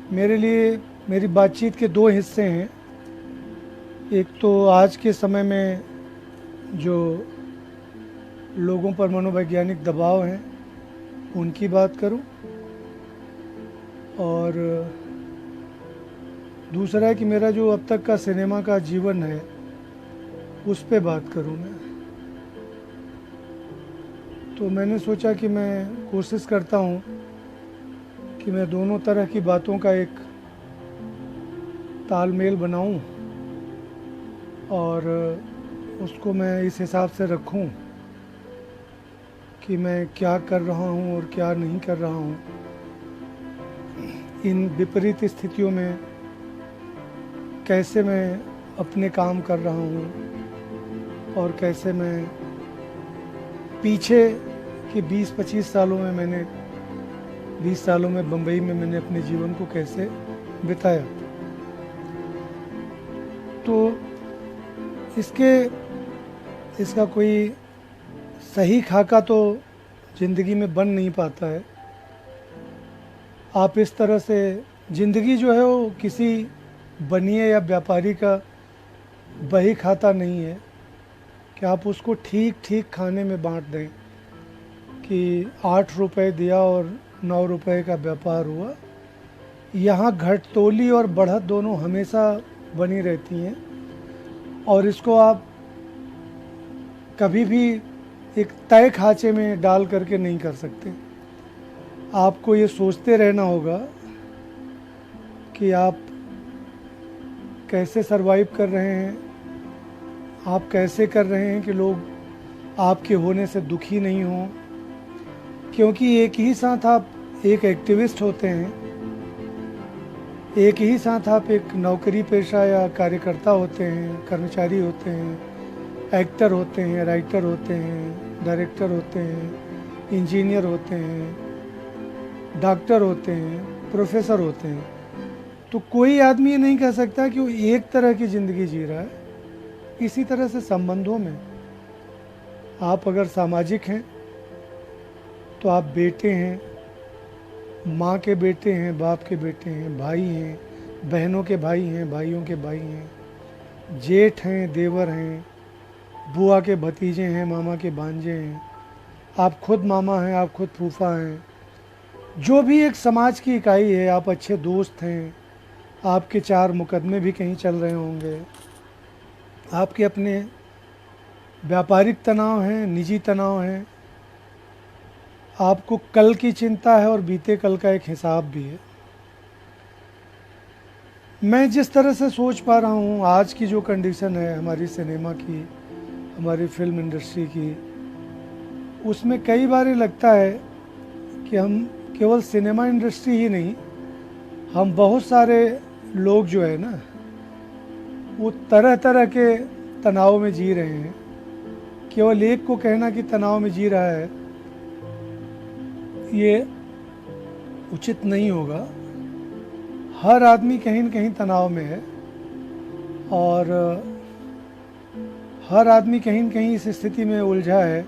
मेरे लिए मेरी बातचीत के दो हिस्से हैं। एक तो आज के समय में जो लोगों पर मनोवैज्ञानिक दबाव हैं उनकी बात करूं, और दूसरा है कि मेरा जो अब तक का सिनेमा का जीवन है उस पे बात करूं मैं। तो मैंने सोचा कि मैं कोशिश करता हूं कि मैं दोनों तरह की बातों का एक तालमेल बनाऊं और उसको मैं इस हिसाब से रखूं कि मैं क्या कर रहा हूं और क्या नहीं कर रहा हूं। इन विपरीत स्थितियों में कैसे मैं अपने काम कर रहा हूं और कैसे मैं पीछे की 20-25 सालों में 20 सालों में बम्बई में मैंने अपने जीवन को कैसे बिताया। तो इसका कोई सही खाका तो ज़िंदगी में बन नहीं पाता है। आप इस तरह से ज़िंदगी जो है वो किसी बनिए या व्यापारी का बही खाता नहीं है कि आप उसको ठीक ठीक खाने में बांट दें कि 8 रुपए दिया और 9 रुपए का व्यापार हुआ। यहाँ घटतोली और बढ़त दोनों हमेशा बनी रहती हैं और इसको आप कभी भी एक तय खांचे में डाल करके नहीं कर सकते। आपको ये सोचते रहना होगा कि आप कैसे सरवाइव कर रहे हैं, आप कैसे कर रहे हैं कि लोग आपके होने से दुखी नहीं हों, क्योंकि एक ही साथ आप एक एक्टिविस्ट होते हैं, एक ही साथ आप एक नौकरी पेशा या कार्यकर्ता होते हैं, कर्मचारी होते हैं, एक्टर होते हैं, राइटर होते हैं, डायरेक्टर होते हैं, इंजीनियर होते हैं, डॉक्टर होते हैं, प्रोफेसर होते हैं। तो कोई आदमी ये नहीं कह सकता कि वो एक तरह की ज़िंदगी जी रहा है। इसी तरह से संबंधों में आप अगर सामाजिक हैं तो आप बेटे हैं, माँ के बेटे हैं, बाप के बेटे हैं, भाई हैं, बहनों के भाई हैं, भाइयों के भाई हैं, जेठ हैं, देवर हैं, बुआ के भतीजे हैं, मामा के भांजे हैं, आप खुद मामा हैं, आप खुद फूफा हैं। जो भी एक समाज की इकाई है, आप अच्छे दोस्त हैं, आपके 4 मुकदमे भी कहीं चल रहे होंगे, आपके अपने व्यापारिक तनाव हैं, निजी तनाव हैं, आपको कल की चिंता है और बीते कल का एक हिसाब भी है। मैं जिस तरह से सोच पा रहा हूँ आज की जो कंडीशन है हमारी सिनेमा की, हमारी फिल्म इंडस्ट्री की, उसमें कई बार लगता है कि हम केवल सिनेमा इंडस्ट्री ही नहीं, हम बहुत सारे लोग जो है ना वो तरह तरह के तनाव में जी रहे हैं। केवल एक को कहना कि तनाव में जी रहा है ये उचित नहीं होगा। हर आदमी कहीं न कहीं तनाव में है और हर आदमी कहीं न कहीं इस स्थिति में उलझा है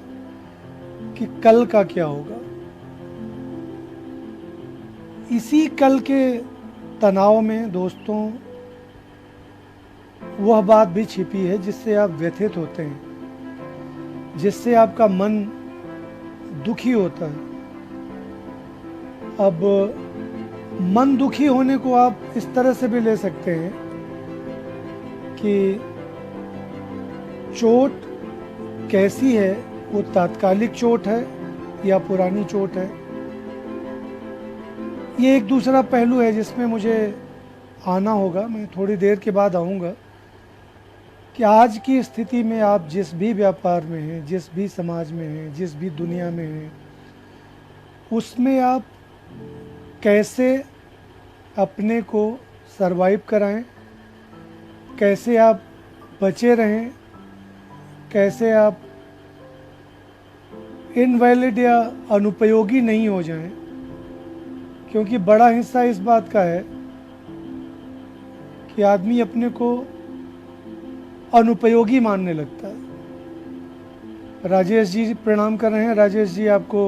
कि कल का क्या होगा। इसी कल के तनाव में दोस्तों वह बात भी छिपी है जिससे आप व्यथित होते हैं, जिससे आपका मन दुखी होता है। अब मन दुखी होने को आप इस तरह से भी ले सकते हैं कि चोट कैसी है, वो तात्कालिक चोट है या पुरानी चोट है। ये एक दूसरा पहलू है जिसमें मुझे आना होगा, मैं थोड़ी देर के बाद आऊँगा कि आज की स्थिति में आप जिस भी व्यापार में हैं, जिस भी समाज में हैं, जिस भी दुनिया में हैं, उसमें आप कैसे अपने को सरवाइव कराएं, कैसे आप बचे रहें, कैसे आप इनवैलिड या अनुपयोगी नहीं हो जाएं, क्योंकि बड़ा हिस्सा इस बात का है कि आदमी अपने को अनुपयोगी मानने लगता है। राजेश जी प्रणाम कर रहे हैं। राजेश जी आपको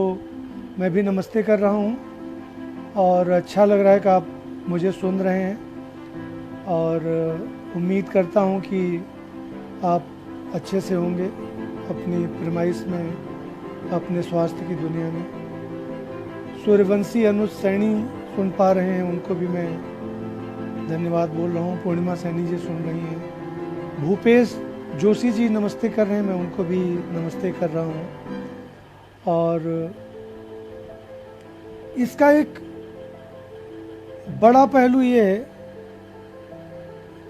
मैं भी नमस्ते कर रहा हूं और अच्छा लग रहा है कि आप मुझे सुन रहे हैं और उम्मीद करता हूँ कि आप अच्छे से होंगे अपनी प्रेमाइस में, अपने स्वास्थ्य की दुनिया में। सूर्यवंशी अनुज सैनी सुन पा रहे हैं, उनको भी मैं धन्यवाद बोल रहा हूँ। पूर्णिमा सैनी जी सुन रही हैं। भूपेश जोशी जी नमस्ते कर रहे हैं, मैं उनको भी नमस्ते कर रहा हूँ। और इसका एक बड़ा पहलू ये है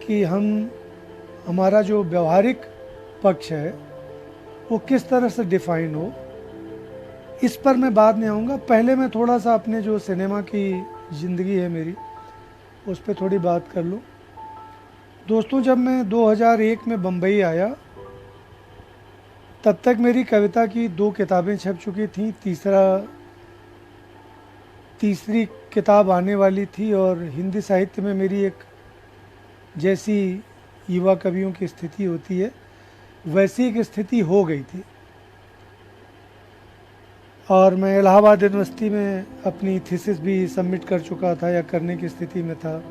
कि हमारा जो व्यवहारिक पक्ष है वो किस तरह से डिफाइन हो, इस पर मैं बाद में आऊँगा। पहले मैं थोड़ा सा अपने जो सिनेमा की ज़िंदगी है मेरी, उस पर थोड़ी बात कर लूँ। दोस्तों, जब मैं 2001 में बम्बई आया, तब तक मेरी कविता की 2 किताबें छप चुकी थीं, तीसरी किताब आने वाली थी, और हिंदी साहित्य में मेरी एक, जैसी युवा कवियों की स्थिति होती है वैसी एक स्थिति हो गई थी। और मैं इलाहाबाद यूनिवर्सिटी में अपनी थीसिस भी सबमिट कर चुका था या करने की स्थिति में था।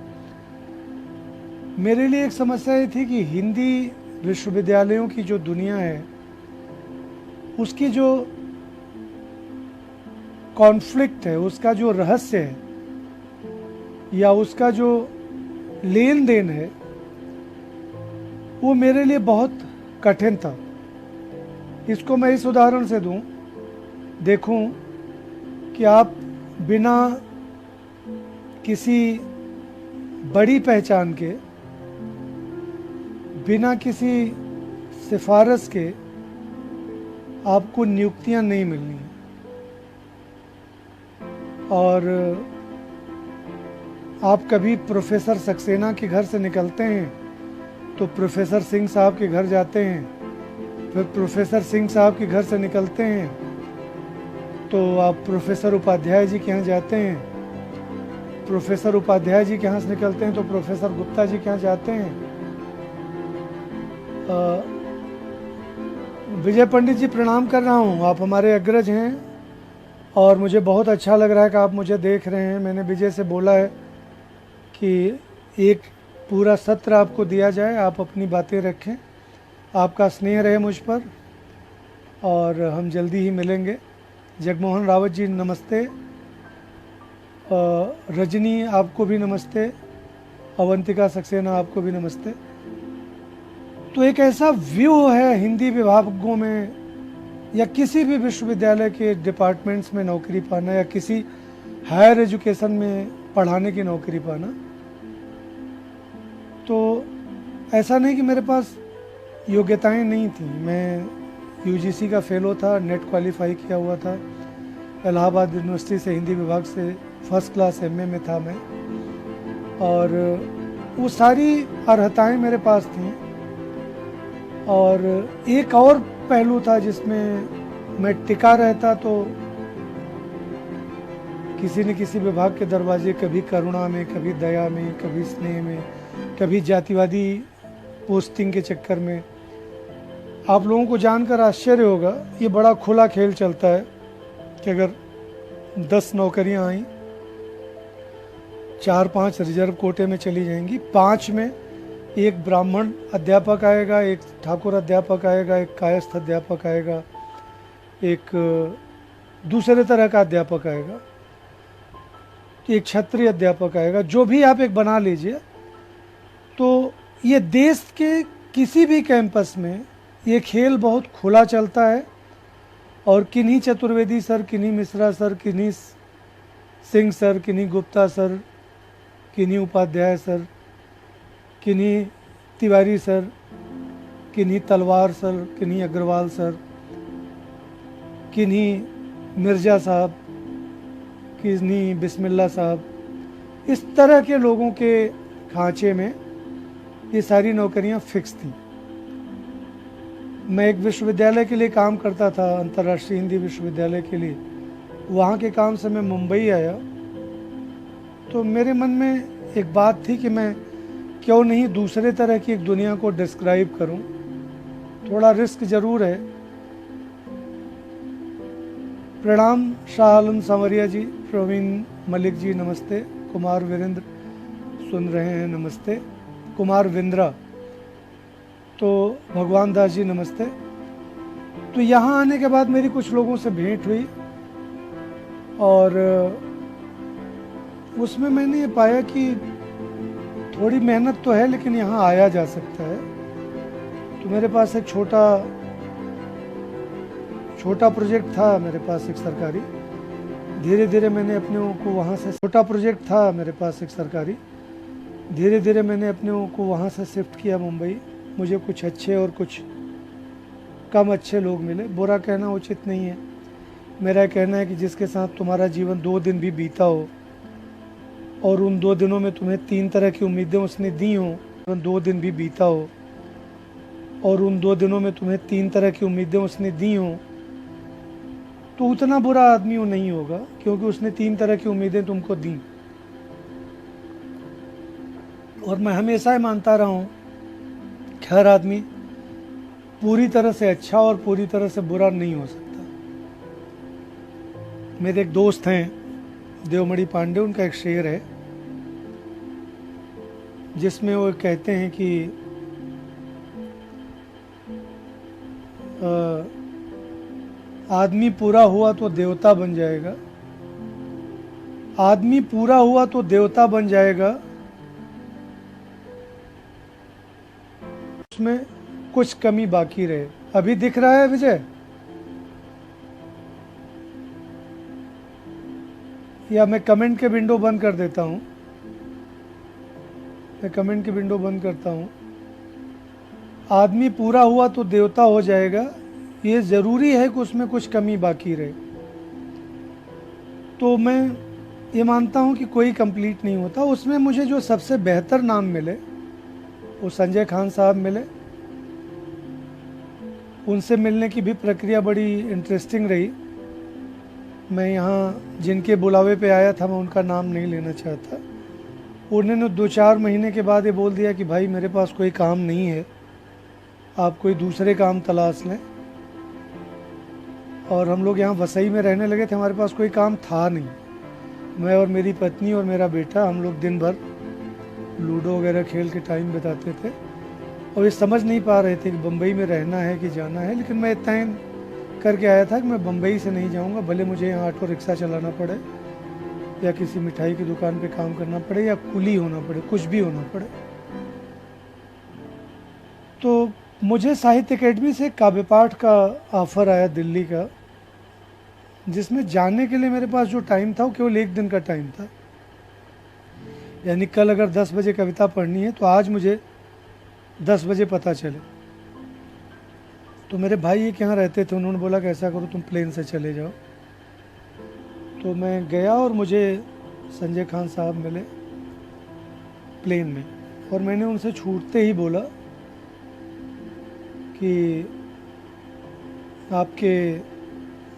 मेरे लिए एक समस्या ये थी कि हिंदी विश्वविद्यालयों की जो दुनिया है, उसकी जो कॉन्फ्लिक्ट है, उसका जो रहस्य है या उसका जो लेन देन है, वो मेरे लिए बहुत कठिन था। इसको मैं इस उदाहरण से दूं, देखूं कि आप बिना किसी बड़ी पहचान के, बिना किसी सिफारिश के आपको नियुक्तियां नहीं मिलनी हैं। और आप कभी प्रोफेसर सक्सेना के घर से निकलते हैं तो प्रोफेसर सिंह साहब के घर जाते हैं, फिर प्रोफेसर सिंह साहब के घर से निकलते हैं तो आप प्रोफेसर उपाध्याय जी के यहाँ जाते हैं, प्रोफेसर उपाध्याय जी के यहाँ से निकलते हैं तो प्रोफेसर गुप्ता जी के यहाँ जाते हैं। विजय पंडित जी, प्रणाम कर रहा हूँ, आप हमारे अग्रज हैं और मुझे बहुत अच्छा लग रहा है कि आप मुझे देख रहे हैं। मैंने विजय से बोला है कि एक पूरा सत्र आपको दिया जाए, आप अपनी बातें रखें, आपका स्नेह रहे मुझ पर, और हम जल्दी ही मिलेंगे। जगमोहन रावत जी नमस्ते, रजनी आपको भी नमस्ते, अवंतिका सक्सेना आपको भी नमस्ते। तो एक ऐसा व्यू है हिंदी विभागों में या किसी भी विश्वविद्यालय के डिपार्टमेंट्स में नौकरी पाना या किसी हायर एजुकेशन में पढ़ाने की नौकरी पाना। तो ऐसा नहीं कि मेरे पास योग्यताएं नहीं थी। मैं यूजीसी का फेलो था, नेट क्वालिफाई किया हुआ था, इलाहाबाद यूनिवर्सिटी से हिंदी विभाग से फर्स्ट क्लास एमए में था मैं, और वो सारी अर्हताएं मेरे पास थीं। और एक और पहलू था जिसमें मैं टिका रहता, तो किसी न किसी विभाग के दरवाजे, कभी करुणा में, कभी दया में, कभी स्नेह में, कभी जातिवादी पोस्टिंग के चक्कर में। आप लोगों को जानकर आश्चर्य होगा, ये बड़ा खुला खेल चलता है कि अगर 10 नौकरियां आई, 4-5 रिजर्व कोटे में चली जाएंगी, 5 में एक ब्राह्मण अध्यापक आएगा, एक ठाकुर अध्यापक आएगा, एक कायस्थ अध्यापक आएगा, एक दूसरे तरह का अध्यापक आएगा, एक क्षत्रिय अध्यापक आएगा, जो भी आप एक बना लीजिए। तो ये देश के किसी भी कैंपस में ये खेल बहुत खुला चलता है, और किन्हीं चतुर्वेदी सर, किन्हीं मिश्रा सर, किन्हीं सिंह सर, किन्हीं गुप्ता सर, किन्हीं उपाध्याय सर, किन्हीं तिवारी सर, किन्हीं तलवार सर, किन्हीं अग्रवाल सर, किन्हीं मिर्ज़ा साहब, किन्हीं बिस्मिल्ला साहब, इस तरह के लोगों के खांचे में ये सारी नौकरियां फिक्स थी। मैं एक विश्वविद्यालय के लिए काम करता था, अंतर्राष्ट्रीय हिंदी विश्वविद्यालय के लिए। वहाँ के काम से मैं मुंबई आया तो मेरे मन में एक बात थी कि मैं क्यों नहीं दूसरे तरह की एक दुनिया को डिस्क्राइब करूं। थोड़ा रिस्क ज़रूर है। प्रणाम शाह आलम सांवरिया जी, प्रवीण मलिक जी नमस्ते, कुमार वीरेंद्र सुन रहे हैं नमस्ते। कुमार विंद्रा, तो भगवान दास जी नमस्ते। तो यहाँ आने के बाद मेरी कुछ लोगों से भेंट हुई और उसमें मैंने ये पाया कि थोड़ी मेहनत तो है लेकिन यहाँ आया जा सकता है। तो मेरे पास एक छोटा प्रोजेक्ट था मेरे पास एक सरकारी। धीरे धीरे मैंने अपने को वहाँ से शिफ्ट किया मुंबई। मुझे कुछ अच्छे और कुछ कम अच्छे लोग मिले। बुरा कहना उचित नहीं है। मेरा कहना है कि जिसके साथ तुम्हारा जीवन 2 दिन भी बीता हो और उन 2 दिनों में तुम्हें 3 तरह की उम्मीदें उसने दी हों, 2 दिन भी बीता हो और उन 2 दिनों में तुम्हें 3 तरह की उम्मीदें उसने दी हों, तो उतना बुरा आदमी वो नहीं होगा क्योंकि उसने 3 तरह की उम्मीदें तुमको दी। और मैं हमेशा ही मानता रहा हूँ कि हर आदमी पूरी तरह से अच्छा और पूरी तरह से बुरा नहीं हो सकता। मेरे एक दोस्त हैं देवमणि पांडे, उनका एक शेर है जिसमें वो कहते हैं कि आदमी पूरा हुआ तो देवता बन जाएगा, आदमी पूरा हुआ तो देवता बन जाएगा, उसमें कुछ कमी बाकी रहे। अभी दिख रहा है विजय? या मैं कमेंट के विंडो बंद कर देता हूं? मैं कमेंट की विंडो बंद करता हूं। आदमी पूरा हुआ तो देवता हो जाएगा, ये ज़रूरी है कि उसमें कुछ कमी बाकी रहे। तो मैं ये मानता हूं कि कोई कंप्लीट नहीं होता। उसमें मुझे जो सबसे बेहतर नाम मिले वो संजय खान साहब मिले। उनसे मिलने की भी प्रक्रिया बड़ी इंटरेस्टिंग रही। मैं यहाँ जिनके बुलावे पे आया था मैं उनका नाम नहीं लेना चाहता। उन्होंने 2-4 महीने के बाद ये बोल दिया कि भाई मेरे पास कोई काम नहीं है, आप कोई दूसरे काम तलाश लें। और हम लोग यहाँ वसई में रहने लगे थे, हमारे पास कोई काम था नहीं। मैं और मेरी पत्नी और मेरा बेटा हम लोग दिन भर लूडो वगैरह खेल के टाइम बिताते थे और ये समझ नहीं पा रहे थे कि बम्बई में रहना है कि जाना है। लेकिन मैं तय करके आया था कि मैं बम्बई से नहीं जाऊंगा, भले मुझे यहाँ ऑटो रिक्शा चलाना पड़े या किसी मिठाई की दुकान पे काम करना पड़े या कुली होना पड़े, कुछ भी होना पड़े। तो मुझे साहित्य अकेडमी से काव्य पाठ का ऑफ़र आया दिल्ली का, जिसमें जाने के लिए मेरे पास जो टाइम था वो केवल 1 दिन का टाइम था। यानी कल अगर 10 बजे कविता पढ़नी है तो आज मुझे 10 बजे पता चले। तो मेरे भाई एक यहाँ रहते थे, उन्होंने बोला कि ऐसा करो तुम प्लेन से चले जाओ। तो मैं गया और मुझे संजय खान साहब मिले प्लेन में और मैंने उनसे छूटते ही बोला कि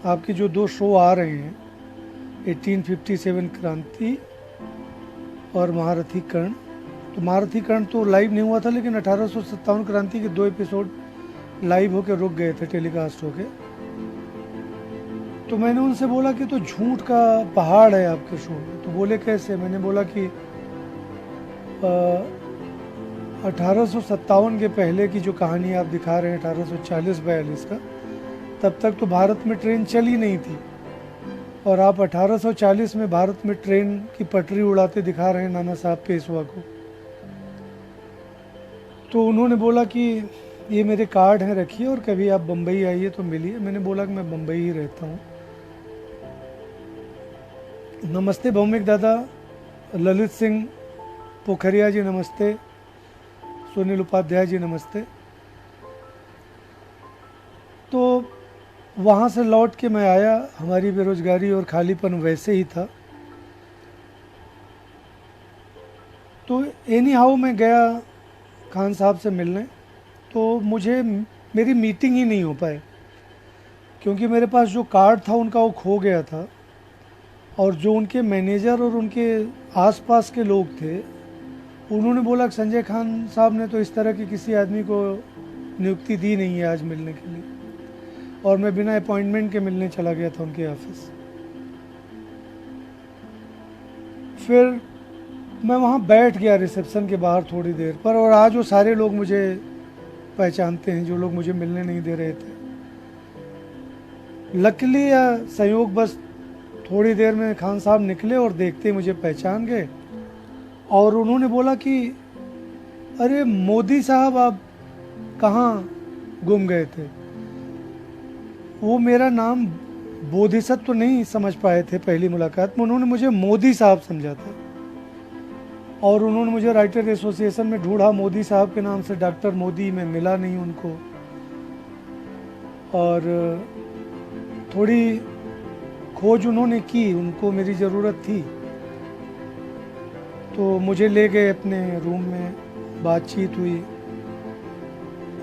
आपके जो 2 शो आ रहे हैं 1857 क्रांति और महारथी कर्ण, तो महारथी कर्ण तो लाइव नहीं हुआ था लेकिन 1857 क्रांति के 2 एपिसोड लाइव होके रुक गए थे, टेलीकास्ट होके। तो मैंने उनसे बोला कि तो झूठ का पहाड़ है आपके शो में। तो बोले कैसे? मैंने बोला कि 1857 के पहले की जो कहानी आप दिखा रहे हैं 1840-42 का, तब तक तो भारत में ट्रेन चली नहीं थी और आप 1840 में भारत में ट्रेन की पटरी उड़ाते दिखा रहे हैं नाना साहब पेशवा को। तो उन्होंने बोला कि ये मेरे कार्ड हैं, रखिए और कभी आप बम्बई आइए तो मिलिए। मैंने बोला कि मैं बम्बई ही रहता हूँ। नमस्ते भौमिक दादा, ललित सिंह पोखरिया जी नमस्ते, सुनील उपाध्याय जी नमस्ते। तो वहाँ से लौट के मैं आया, हमारी बेरोजगारी और खालीपन वैसे ही था। तो एनी हाउ मैं गया खान साहब से मिलने, तो मुझे मेरी मीटिंग ही नहीं हो पाए क्योंकि मेरे पास जो कार्ड था उनका वो खो गया था और जो उनके मैनेजर और उनके आसपास के लोग थे उन्होंने बोला कि संजय खान साहब ने तो इस तरह के किसी आदमी को नियुक्ति दी नहीं है आज मिलने के लिए। और मैं बिना अपॉइंटमेंट के मिलने चला गया था उनके ऑफिस। फिर मैं वहाँ बैठ गया रिसेप्शन के बाहर थोड़ी देर पर, और आज वो सारे लोग मुझे पहचानते हैं जो लोग मुझे मिलने नहीं दे रहे थे। लकीली या संयोग बस थोड़ी देर में खान साहब निकले और देखते ही मुझे पहचान गए, और उन्होंने बोला कि अरे मोदी साहब, आप कहाँ गुम गए थे। वो मेरा नाम बोधिसत्व तो नहीं समझ पाए थे पहली मुलाकात में, उन्होंने मुझे मोदी साहब समझा था, और उन्होंने मुझे राइटर एसोसिएशन में ढूंढा मोदी साहब के नाम से, डॉक्टर मोदी, मैं मिला नहीं उनको। और थोड़ी खोज उन्होंने की, उनको मेरी ज़रूरत थी, तो मुझे ले गए अपने रूम में, बातचीत हुई,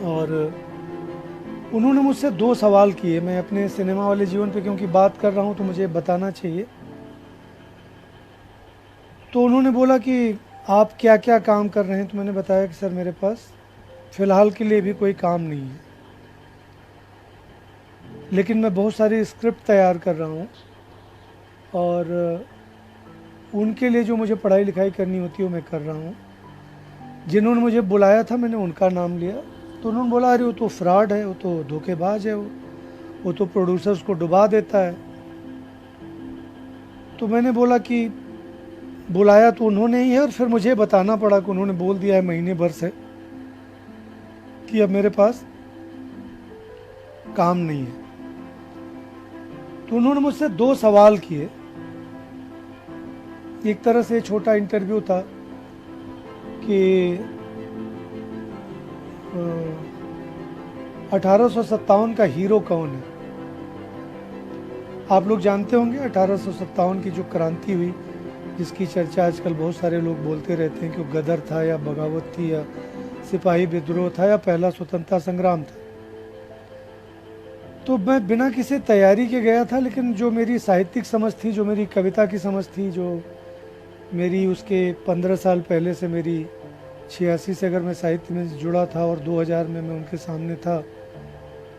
और उन्होंने मुझसे 2 सवाल किए। मैं अपने सिनेमा वाले जीवन पे क्योंकि बात कर रहा हूँ तो मुझे बताना चाहिए। तो उन्होंने बोला कि आप क्या क्या काम कर रहे हैं, तो मैंने बताया कि सर मेरे पास फ़िलहाल के लिए भी कोई काम नहीं है, लेकिन मैं बहुत सारी स्क्रिप्ट तैयार कर रहा हूँ, और उनके लिए जो मुझे पढ़ाई लिखाई करनी होती है वो मैं कर रहा हूँ। जिन्होंने मुझे बुलाया था मैंने उनका नाम लिया, तो उन्होंने बोला अरे वो तो फ्रॉड है, वो तो धोखेबाज है, वो तो प्रोड्यूसर्स को डुबा देता है। तो मैंने बोला कि बुलाया तो उन्होंने ही है, और फिर मुझे बताना पड़ा कि उन्होंने बोल दिया है महीने भर से कि अब मेरे पास काम नहीं है। तो उन्होंने मुझसे 2 सवाल किए। एक तरह से छोटा इंटरव्यू था कि 1857 का हीरो कौन है। आप लोग जानते होंगे 1857 की जो क्रांति हुई, जिसकी चर्चा आजकल बहुत सारे लोग बोलते रहते हैं कि वो गदर था या बगावत थी या सिपाही विद्रोह था या पहला स्वतंत्रता संग्राम था। तो मैं बिना किसी तैयारी के गया था, लेकिन जो मेरी साहित्यिक समझ थी, जो मेरी कविता की समझ थी, जो मेरी उसके 15 साल पहले से, मेरी 86 से अगर मैं साहित्य में जुड़ा था और 2000 में मैं उनके सामने था,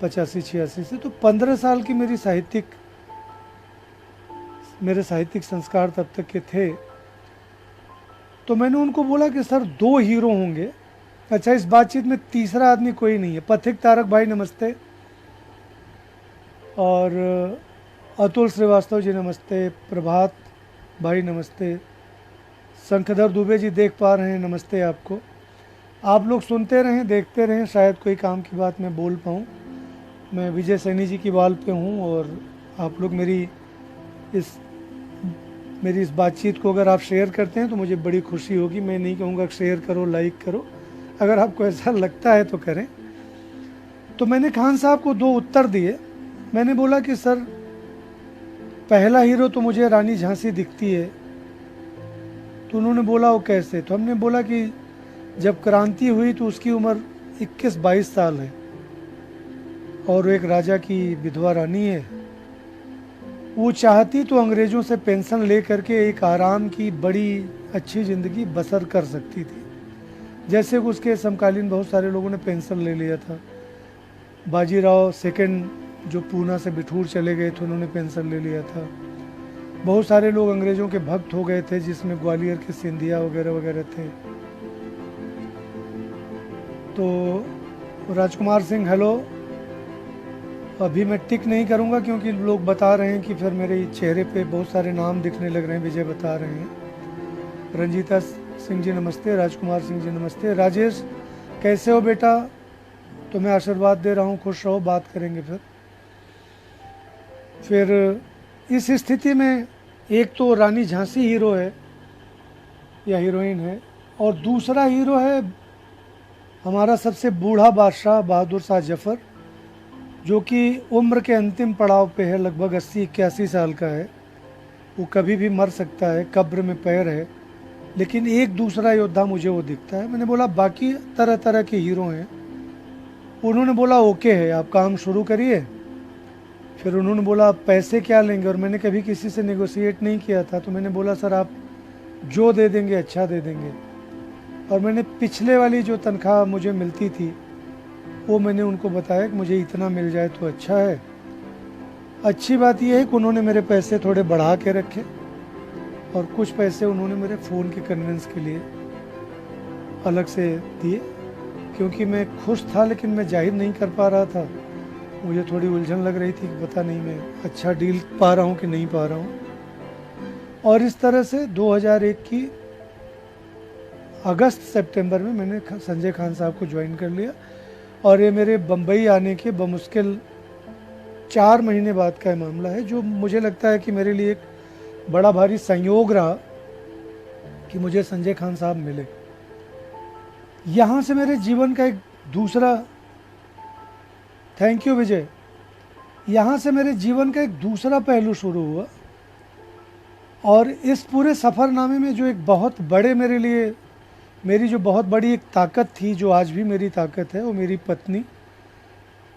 85-86 से, तो 15 साल की मेरे साहित्यिक संस्कार तब तक के थे। तो मैंने उनको बोला कि सर 2 हीरो होंगे। अच्छा, इस बातचीत में तीसरा आदमी कोई नहीं है। पथिक तारक भाई नमस्ते, और अतुल श्रीवास्तव जी नमस्ते, प्रभात भाई नमस्ते, शंखधर दुबे जी देख पा रहे हैं, नमस्ते आपको। आप लोग सुनते रहें, देखते रहें, शायद कोई काम की बात मैं बोल पाऊँ। मैं विजय सैनी जी की बाल पे हूँ, और आप लोग मेरी इस बातचीत को अगर आप शेयर करते हैं तो मुझे बड़ी खुशी होगी। मैं नहीं कहूँगा शेयर करो, लाइक करो, अगर आपको ऐसा लगता है तो करें। तो मैंने खान साहब को 2 उत्तर दिए। मैंने बोला कि सर पहला हीरो तो मुझे रानी झांसी दिखती है। तो उन्होंने बोला वो कैसे। तो हमने बोला कि जब क्रांति हुई तो उसकी उम्र 21-22 साल है, और वो एक राजा की विधवा रानी है। वो चाहती तो अंग्रेज़ों से पेंशन ले करके एक आराम की बड़ी अच्छी ज़िंदगी बसर कर सकती थी, जैसे उसके समकालीन बहुत सारे लोगों ने पेंशन ले लिया था। बाजीराव सेकंड जो पूना से बिठूर चले गए थे, उन्होंने पेंशन ले लिया था। बहुत सारे लोग अंग्रेज़ों के भक्त हो गए थे, जिसमें ग्वालियर के सिंधिया वगैरह वगैरह थे। तो राजकुमार सिंह हेलो, अभी मैं टिक नहीं करूंगा क्योंकि लोग बता रहे हैं कि फिर मेरे चेहरे पे बहुत सारे नाम दिखने लग रहे हैं। विजय बता रहे हैं। रंजीता सिंह जी नमस्ते, राजकुमार सिंह जी नमस्ते। राजेश कैसे हो बेटा, तुम्हें आशीर्वाद दे रहा हूँ, खुश रहो, बात करेंगे। फिर इस स्थिति में एक तो रानी झांसी हीरो है या हीरोइन है, और दूसरा हीरो है हमारा सबसे बूढ़ा बादशाह बहादुर शाह जफर, जो कि उम्र के अंतिम पड़ाव पे है, लगभग 80-81 साल का है। वो कभी भी मर सकता है, कब्र में पैर है, लेकिन एक दूसरा योद्धा मुझे वो दिखता है। मैंने बोला बाकी तरह तरह के हीरो हैं। उन्होंने बोला ओके है, आप काम शुरू करिए। फिर उन्होंने बोला आप पैसे क्या लेंगे, और मैंने कभी किसी से नेगोशिएट नहीं किया था। तो मैंने बोला सर आप जो दे देंगे अच्छा दे देंगे। और मैंने पिछले वाली जो तनख्वाह मुझे मिलती थी वो मैंने उनको बताया कि मुझे इतना मिल जाए तो अच्छा है। अच्छी बात यह है कि उन्होंने मेरे पैसे थोड़े बढ़ा के रखे, और कुछ पैसे उन्होंने मेरे फ़ोन के कन्वेंस के लिए अलग से दिए, क्योंकि मैं खुश था लेकिन मैं जाहिर नहीं कर पा रहा था। मुझे थोड़ी उलझन लग रही थी कि पता नहीं मैं अच्छा डील पा रहा हूँ कि नहीं पा रहा हूँ। और इस तरह से 2001 की अगस्त सितंबर में मैंने संजय खान साहब को ज्वाइन कर लिया। और ये मेरे बम्बई आने के बमुश्किल 4 महीने बाद का मामला है, जो मुझे लगता है कि मेरे लिए एक बड़ा भारी संयोग रहा कि मुझे संजय खान साहब मिले। यहाँ से मेरे जीवन का एक दूसरा, थैंक यू विजय, यहाँ से मेरे जीवन का एक दूसरा पहलू शुरू हुआ। और इस पूरे सफ़रनामे में जो एक बहुत बड़े मेरे लिए, मेरी जो बहुत बड़ी एक ताकत थी, जो आज भी मेरी ताकत है, वो मेरी पत्नी,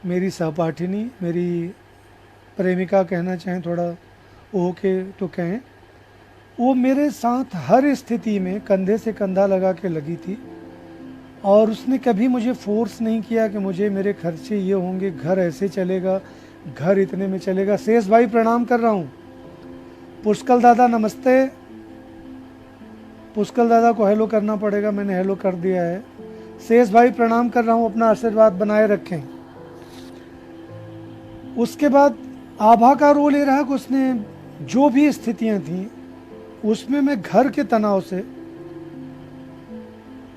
मेरी सहपाठिनी, मेरी प्रेमिका कहना चाहें, थोड़ा ओके तो कहें, वो मेरे साथ हर स्थिति में कंधे से कंधा लगा के लगी थी। और उसने कभी मुझे फोर्स नहीं किया कि मुझे मेरे खर्चे ये होंगे, घर ऐसे चलेगा, घर इतने में चलेगा। शेष भाई प्रणाम कर रहा हूँ। पुष्कल दादा नमस्ते। पुष्कल दादा को हेलो करना पड़ेगा, मैंने हेलो कर दिया है। शेष भाई प्रणाम कर रहा हूँ, अपना आशीर्वाद बनाए रखें। उसके बाद आभा का रोल ये रहा कि उसने जो भी स्थितियाँ थीं उसमें मैं घर के तनाव से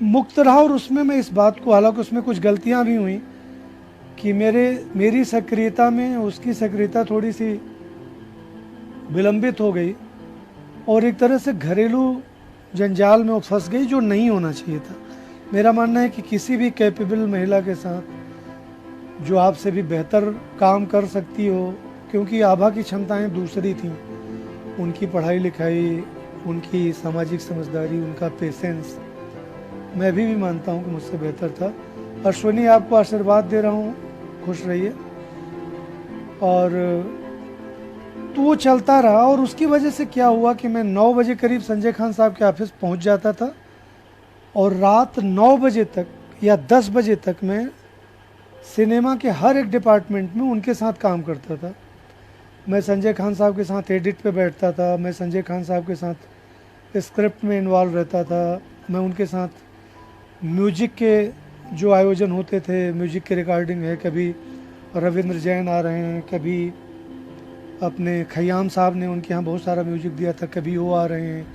मुक्त रहा। और उसमें मैं इस बात को, हालांकि उसमें कुछ गलतियां भी हुई कि मेरी सक्रियता में उसकी सक्रियता थोड़ी सी विलंबित हो गई और एक तरह से घरेलू जंजाल में वो फंस गई, जो नहीं होना चाहिए था। मेरा मानना है कि किसी भी कैपेबल महिला के साथ जो आपसे भी बेहतर काम कर सकती हो, क्योंकि आभा की क्षमताएं दूसरी थीं, उनकी पढ़ाई लिखाई, उनकी सामाजिक समझदारी, उनका पेशेंस, मैं भी मानता हूँ कि मुझसे बेहतर था। अश्विनी आपको आशीर्वाद दे रहा हूँ, खुश रहिए। और तो वो चलता रहा। और उसकी वजह से क्या हुआ कि मैं 9 बजे करीब संजय खान साहब के ऑफिस पहुँच जाता था और रात 9 बजे तक या 10 बजे तक मैं सिनेमा के हर एक डिपार्टमेंट में उनके साथ काम करता था। मैं संजय खान साहब के साथ एडिट पे बैठता था, मैं संजय खान साहब के साथ स्क्रिप्ट में इन्वॉल्व रहता था, मैं उनके साथ म्यूजिक के जो आयोजन होते थे, म्यूजिक की रिकॉर्डिंग है, कभी रविंद्र जैन आ रहे हैं, कभी अपने खयाम साहब ने उनके यहाँ बहुत सारा म्यूजिक दिया था, कभी वो आ रहे हैं,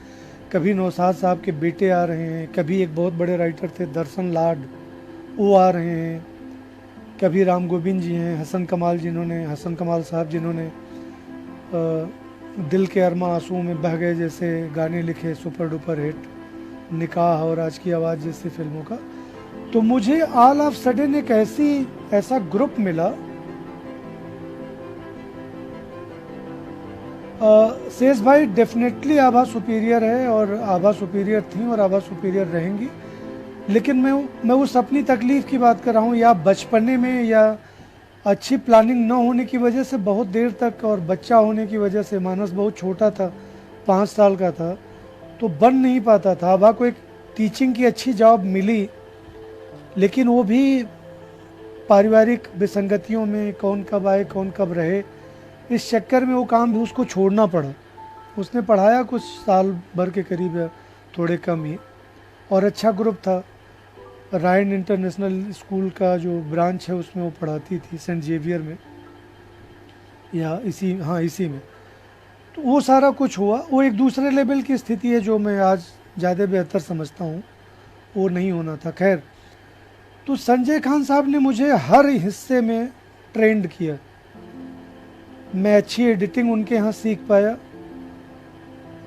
कभी नौशाद साहब के बेटे आ रहे हैं, कभी एक बहुत बड़े राइटर थे दर्शन लाड, वो आ रहे हैं, कभी राम गोविंद जी हैं, हसन कमाल साहब जिन्होंने दिल के अरमा आंसुओं में बह गए जैसे गाने लिखे, सुपर डुपर हिट, निकाह और आज की आवाज़ जैसी फिल्मों का। तो मुझे ऑल ऑफ सडन एक ऐसा ग्रुप मिला। शेष भाई डेफिनेटली आभा सुपीरियर है और आभा सुपीरियर थी और आभा सुपीरियर रहेंगी, लेकिन मैं उस अपनी तकलीफ़ की बात कर रहा हूँ, या बचपने में या अच्छी प्लानिंग न होने की वजह से बहुत देर तक, और बच्चा होने की वजह से, मानस बहुत छोटा था, 5 साल का था, तो बन नहीं पाता था। आभा को एक टीचिंग की अच्छी जॉब मिली, लेकिन वो भी पारिवारिक विसंगतियों में, कौन कब आए कौन कब रहे, इस चक्कर में वो काम भी उसको छोड़ना पड़ा। उसने पढ़ाया कुछ साल भर के करीब है, थोड़े कम ही, और अच्छा ग्रुप था। रायन इंटरनेशनल स्कूल का जो ब्रांच है उसमें वो पढ़ाती थी, सेंट जेवियर में, या इसी में। तो वो सारा कुछ हुआ। वो एक दूसरे लेवल की स्थिति है जो मैं आज ज़्यादा बेहतर समझता हूँ, वो नहीं होना था। खैर, तो संजय खान साहब ने मुझे हर हिस्से में ट्रेंड किया। मैं अच्छी एडिटिंग उनके यहाँ सीख पाया,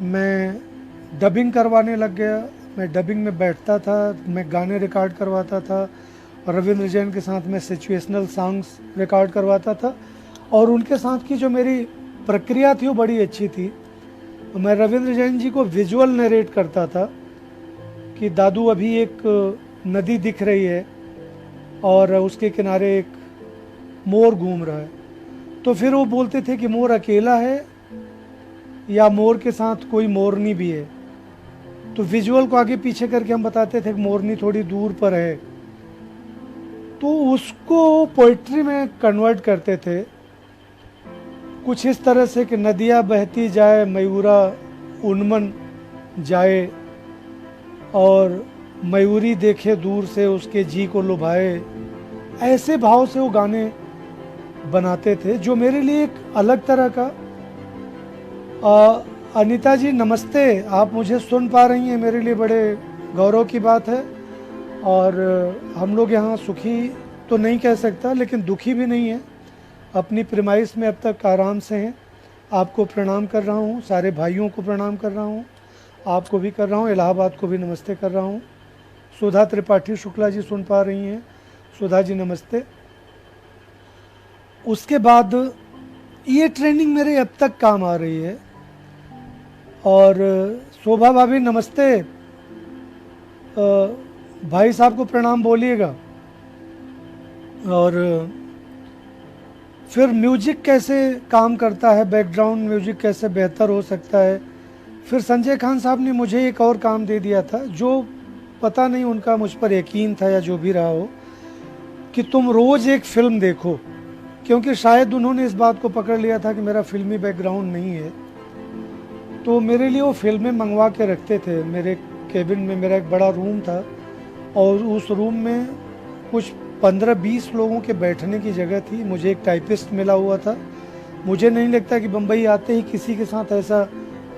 मैं डबिंग करवाने लग गया, मैं डबिंग में बैठता था, मैं गाने रिकॉर्ड करवाता था, और रविंद्र जैन के साथ मैं सिचुएशनल सॉन्ग्स रिकॉर्ड करवाता था। और उनके साथ की जो मेरी प्रक्रिया थी वो बड़ी अच्छी थी। मैं रविंद्र जैन जी को विजुअल नरेट करता था कि दादू अभी एक नदी दिख रही है और उसके किनारे एक मोर घूम रहा है, तो फिर वो बोलते थे कि मोर अकेला है या मोर के साथ कोई मोरनी भी है। तो विजुअल को आगे पीछे करके हम बताते थे कि मोरनी थोड़ी दूर पर है, तो उसको पोइट्री में कन्वर्ट करते थे कुछ इस तरह से कि नदियाँ बहती जाए मयूरा उन्मन जाए और मयूरी देखे दूर से उसके जी को लुभाए, ऐसे भाव से वो गाने बनाते थे जो मेरे लिए एक अलग तरह का। अनीता जी नमस्ते, आप मुझे सुन पा रही हैं, मेरे लिए बड़े गौरव की बात है। और हम लोग यहाँ सुखी तो नहीं कह सकता लेकिन दुखी भी नहीं है, अपनी प्रेमाइश में अब तक आराम से हैं। आपको प्रणाम कर रहा हूँ, सारे भाइयों को प्रणाम कर रहा हूँ, आपको भी कर रहा हूँ, इलाहाबाद को भी नमस्ते कर रहा हूँ। सुधा त्रिपाठी शुक्ला जी सुन पा रही हैं, सुधा जी नमस्ते। उसके बाद ये ट्रेनिंग मेरे अब तक काम आ रही है। और शोभा भाभी नमस्ते, भाई साहब को प्रणाम बोलिएगा। और फिर म्यूजिक कैसे काम करता है, बैकग्राउंड म्यूजिक कैसे बेहतर हो सकता है। फिर संजय खान साहब ने मुझे एक और काम दे दिया था, जो पता नहीं उनका मुझ पर यकीन था या जो भी रहा हो, कि तुम रोज़ एक फ़िल्म देखो, क्योंकि शायद उन्होंने इस बात को पकड़ लिया था कि मेरा फिल्मी बैकग्राउंड नहीं है। तो मेरे लिए वो फिल्में मंगवा के रखते थे। मेरे केबिन में मेरा एक बड़ा रूम था और उस रूम में कुछ 15-20 लोगों के बैठने की जगह थी। मुझे एक टाइपिस्ट मिला हुआ था। मुझे नहीं लगता कि बम्बई आते ही किसी के साथ ऐसा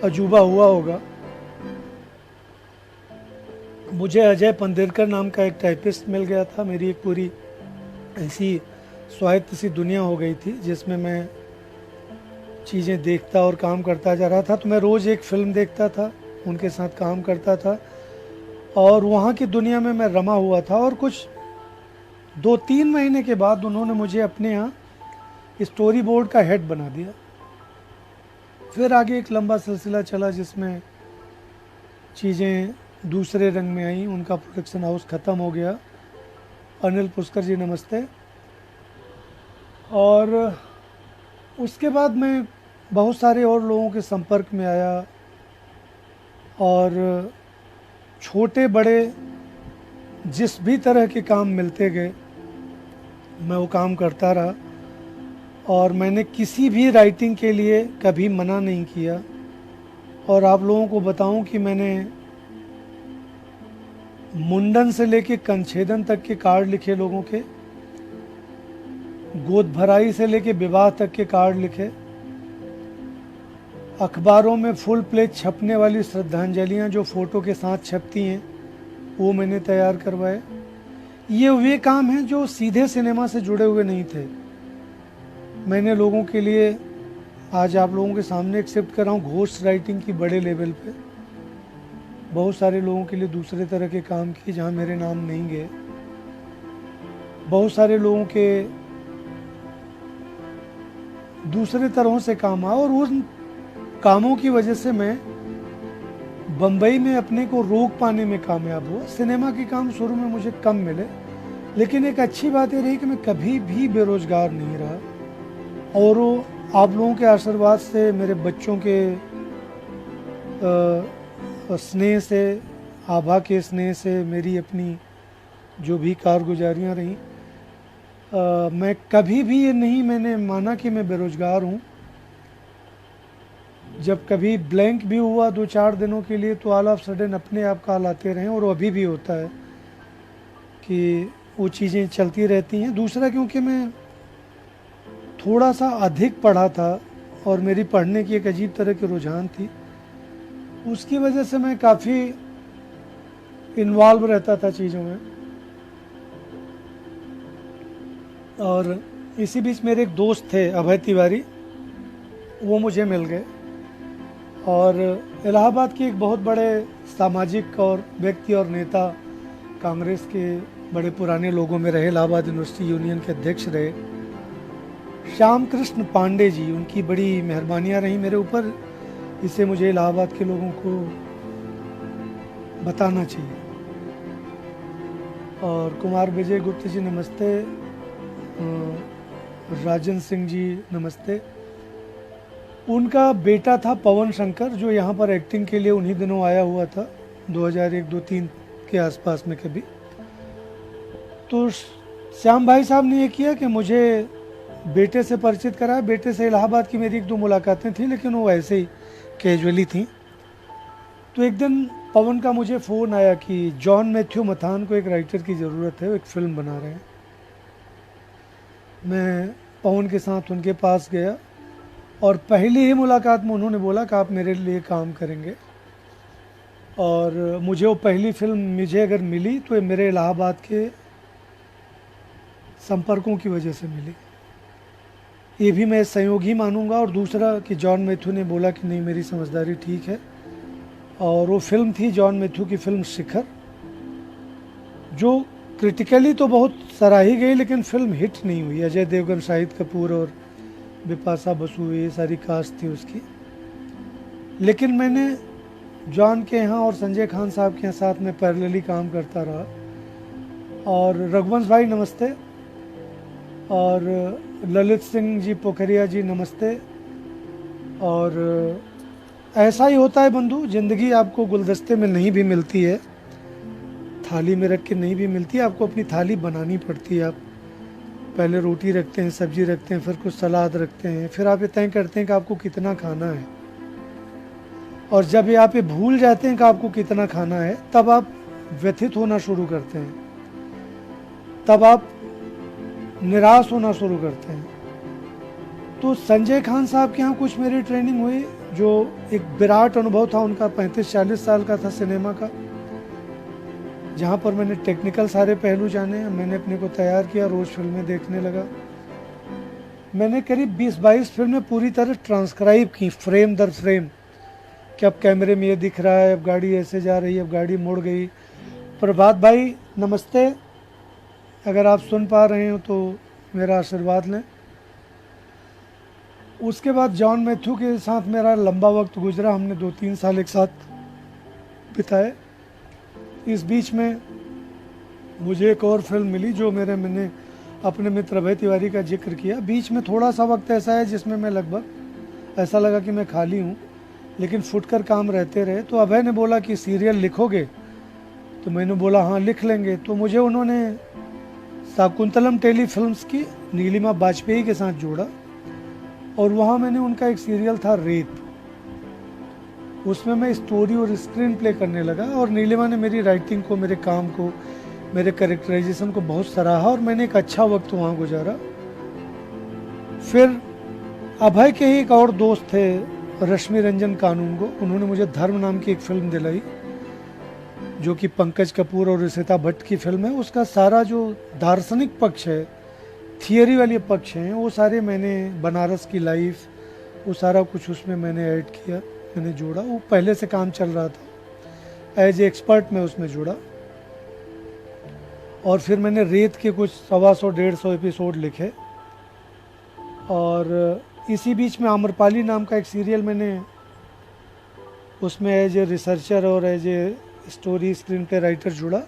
अजूबा हुआ होगा। मुझे अजय पंदेरकर नाम का एक टाइपिस्ट मिल गया था। मेरी एक पूरी ऐसी स्वायत्त सी दुनिया हो गई थी जिसमें मैं चीज़ें देखता और काम करता जा रहा था। तो मैं रोज़ एक फ़िल्म देखता था, उनके साथ काम करता था और वहाँ की दुनिया में मैं रमा हुआ था। और कुछ 2-3 महीने के बाद उन्होंने मुझे अपने यहाँ स्टोरी बोर्ड का हेड बना दिया। फिर आगे एक लंबा सिलसिला चला जिसमें चीज़ें दूसरे रंग में आई। उनका प्रोडक्शन हाउस ख़त्म हो गया। अनिल पुष्कर जी नमस्ते। और उसके बाद मैं बहुत सारे और लोगों के संपर्क में आया और छोटे बड़े जिस भी तरह के काम मिलते गए मैं वो काम करता रहा। और मैंने किसी भी राइटिंग के लिए कभी मना नहीं किया। और आप लोगों को बताऊं कि मैंने मुंडन से लेके कंछेदन तक के कार्ड लिखे लोगों के, गोद भराई से लेके विवाह तक के कार्ड लिखे, अखबारों में फुल प्लेज छपने वाली श्रद्धांजलियाँ जो फ़ोटो के साथ छपती हैं वो मैंने तैयार करवाए। ये वे काम हैं जो सीधे सिनेमा से जुड़े हुए नहीं थे। मैंने लोगों के लिए आज आप लोगों के सामने एक्सेप्ट कर रहा हूँ घोस्ट राइटिंग की बड़े लेवल पे। बहुत सारे लोगों के लिए दूसरे तरह के काम किए जहाँ मेरे नाम नहीं गए। बहुत सारे लोगों के दूसरे तरहों से काम आया और उन कामों की वजह से मैं बम्बई में अपने को रोक पाने में कामयाब हुआ। सिनेमा के काम शुरू में मुझे कम मिले, लेकिन एक अच्छी बात ये रही कि मैं कभी भी बेरोजगार नहीं रहा। और वो आप लोगों के आशीर्वाद से, मेरे बच्चों के स्नेह से, आभा के स्नेह से, मेरी अपनी जो भी कारगुजारियाँ रहीं, मैं कभी भी ये नहीं मैंने माना कि मैं बेरोजगार हूँ। जब कभी ब्लैंक भी हुआ 2-4 दिनों के लिए तो ऑल ऑफ सडन अपने आप कॉल आते रहे और अभी भी होता है कि वो चीज़ें चलती रहती हैं। दूसरा क्योंकि मैं थोड़ा सा अधिक पढ़ा था और मेरी पढ़ने की एक अजीब तरह की रुझान थी, उसकी वजह से मैं काफ़ी इन्वॉल्व रहता था चीज़ों में। और इसी बीच मेरे एक दोस्त थे अभय तिवारी, वो मुझे मिल गए और इलाहाबाद के एक बहुत बड़े सामाजिक और व्यक्ति और नेता, कांग्रेस के बड़े पुराने लोगों में रहे, इलाहाबाद यूनिवर्सिटी यूनियन के अध्यक्ष रहे, श्याम कृष्ण पांडे जी, उनकी बड़ी मेहरबानियाँ रही मेरे ऊपर। इसे मुझे इलाहाबाद के लोगों को बताना चाहिए। और कुमार विजय गुप्ता जी नमस्ते, राजन सिंह जी नमस्ते। उनका बेटा था पवन शंकर जो यहाँ पर एक्टिंग के लिए उन्हीं दिनों आया हुआ था 2001-2-3 के आसपास में कभी। तो श्याम भाई साहब ने ये किया कि मुझे बेटे से परिचित कराया। बेटे से इलाहाबाद की मेरी 1-2 मुलाकातें थी लेकिन वो ऐसे ही कैजुअली थी। तो एक दिन पवन का मुझे फ़ोन आया कि जॉन मैथ्यू मथान को एक राइटर की ज़रूरत है, वो एक फ़िल्म बना रहे हैं। मैं पवन के साथ उनके पास गया और पहली ही मुलाकात में उन्होंने बोला कि आप मेरे लिए काम करेंगे। और मुझे वो पहली फ़िल्म मुझे अगर मिली तो ये मेरे इलाहाबाद के संपर्कों की वजह से मिली, ये भी मैं संयोग ही मानूंगा। और दूसरा कि जॉन मैथ्यू ने बोला कि नहीं, मेरी समझदारी ठीक है। और वो फिल्म थी जॉन मैथ्यू की फ़िल्म शिखर, जो क्रिटिकली तो बहुत सराही गई लेकिन फिल्म हिट नहीं हुई। अजय देवगन, शाहिद कपूर और बिपाशा बसु, ये सारी कास्ट थी उसकी। लेकिन मैंने जॉन के यहाँ और संजय खान साहब के साथ में पैरेलली काम करता रहा। और रघुवंश भाई नमस्ते, और ललित सिंह जी पोखरिया जी नमस्ते। और ऐसा ही होता है बंधु, ज़िंदगी आपको गुलदस्ते में नहीं भी मिलती है, थाली में रख के नहीं भी मिलती है, आपको अपनी थाली बनानी पड़ती है। आप पहले रोटी रखते हैं, सब्जी रखते हैं, फिर कुछ सलाद रखते हैं, फिर आप ये तय करते हैं कि आपको कितना खाना है। और जब ये आप ये भूल जाते हैं कि आपको कितना खाना है, तब आप व्यथित होना शुरू करते हैं, तब आप निराश होना शुरू करते हैं। तो संजय खान साहब के यहाँ कुछ मेरी ट्रेनिंग हुई, जो एक विराट अनुभव था उनका, 35-40 साल का था सिनेमा का, जहाँ पर मैंने टेक्निकल सारे पहलू जाने। मैंने अपने को तैयार किया, रोज़ फिल्में देखने लगा। मैंने करीब 20-22 फिल्में पूरी तरह ट्रांसक्राइब की, फ्रेम दर फ्रेम, कि अब कैमरे में ये दिख रहा है, अब गाड़ी ऐसे जा रही है, अब गाड़ी मुड़ गई। प्रभात भाई नमस्ते, अगर आप सुन पा रहे हो तो मेरा आशीर्वाद लें। उसके बाद जॉन मैथ्यू के साथ मेरा लंबा वक्त गुजरा, हमने 2-3 साल एक साथ बिताए। इस बीच में मुझे एक और फिल्म मिली जो मैंने अपने मित्र अभय तिवारी का जिक्र किया। बीच में थोड़ा सा वक्त ऐसा है जिसमें मैं लगभग ऐसा लगा कि मैं खाली हूँ, लेकिन फुटकर काम रहते रहे। तो अभय ने बोला कि सीरियल लिखोगे, तो मैंने बोला हाँ लिख लेंगे। तो मुझे उन्होंने शाकुंतलम टेली फिल्म्स की नीलिमा वाजपेयी के साथ जोड़ा, और वहाँ मैंने उनका एक सीरियल था रेत, उसमें मैं स्टोरी और स्क्रीन प्ले करने लगा। और नीलिमा ने मेरी राइटिंग को, मेरे काम को, मेरे कैरेक्टराइजेशन को बहुत सराहा, और मैंने एक अच्छा वक्त वहाँ गुजारा। फिर अभय के ही एक और दोस्त थे, रश्मि रंजन कानूनगो, उन्होंने मुझे धर्म नाम की एक फिल्म दिलाई, जो कि पंकज कपूर और ऋषिता भट्ट की फिल्म है। उसका सारा जो दार्शनिक पक्ष है, थियरी वाले पक्ष हैं, वो सारे मैंने, बनारस की लाइफ, वो सारा कुछ उसमें मैंने ऐड किया, मैंने जोड़ा। वो पहले से काम चल रहा था, एज ए एक्सपर्ट मैं उसमें जुड़ा। और फिर मैंने रेत के कुछ 125-150 एपिसोड लिखे। और इसी बीच में आम्रपाली नाम का एक सीरियल मैंने, उसमें एज ए रिसर्चर और as a story screenplay writer जुड़ा।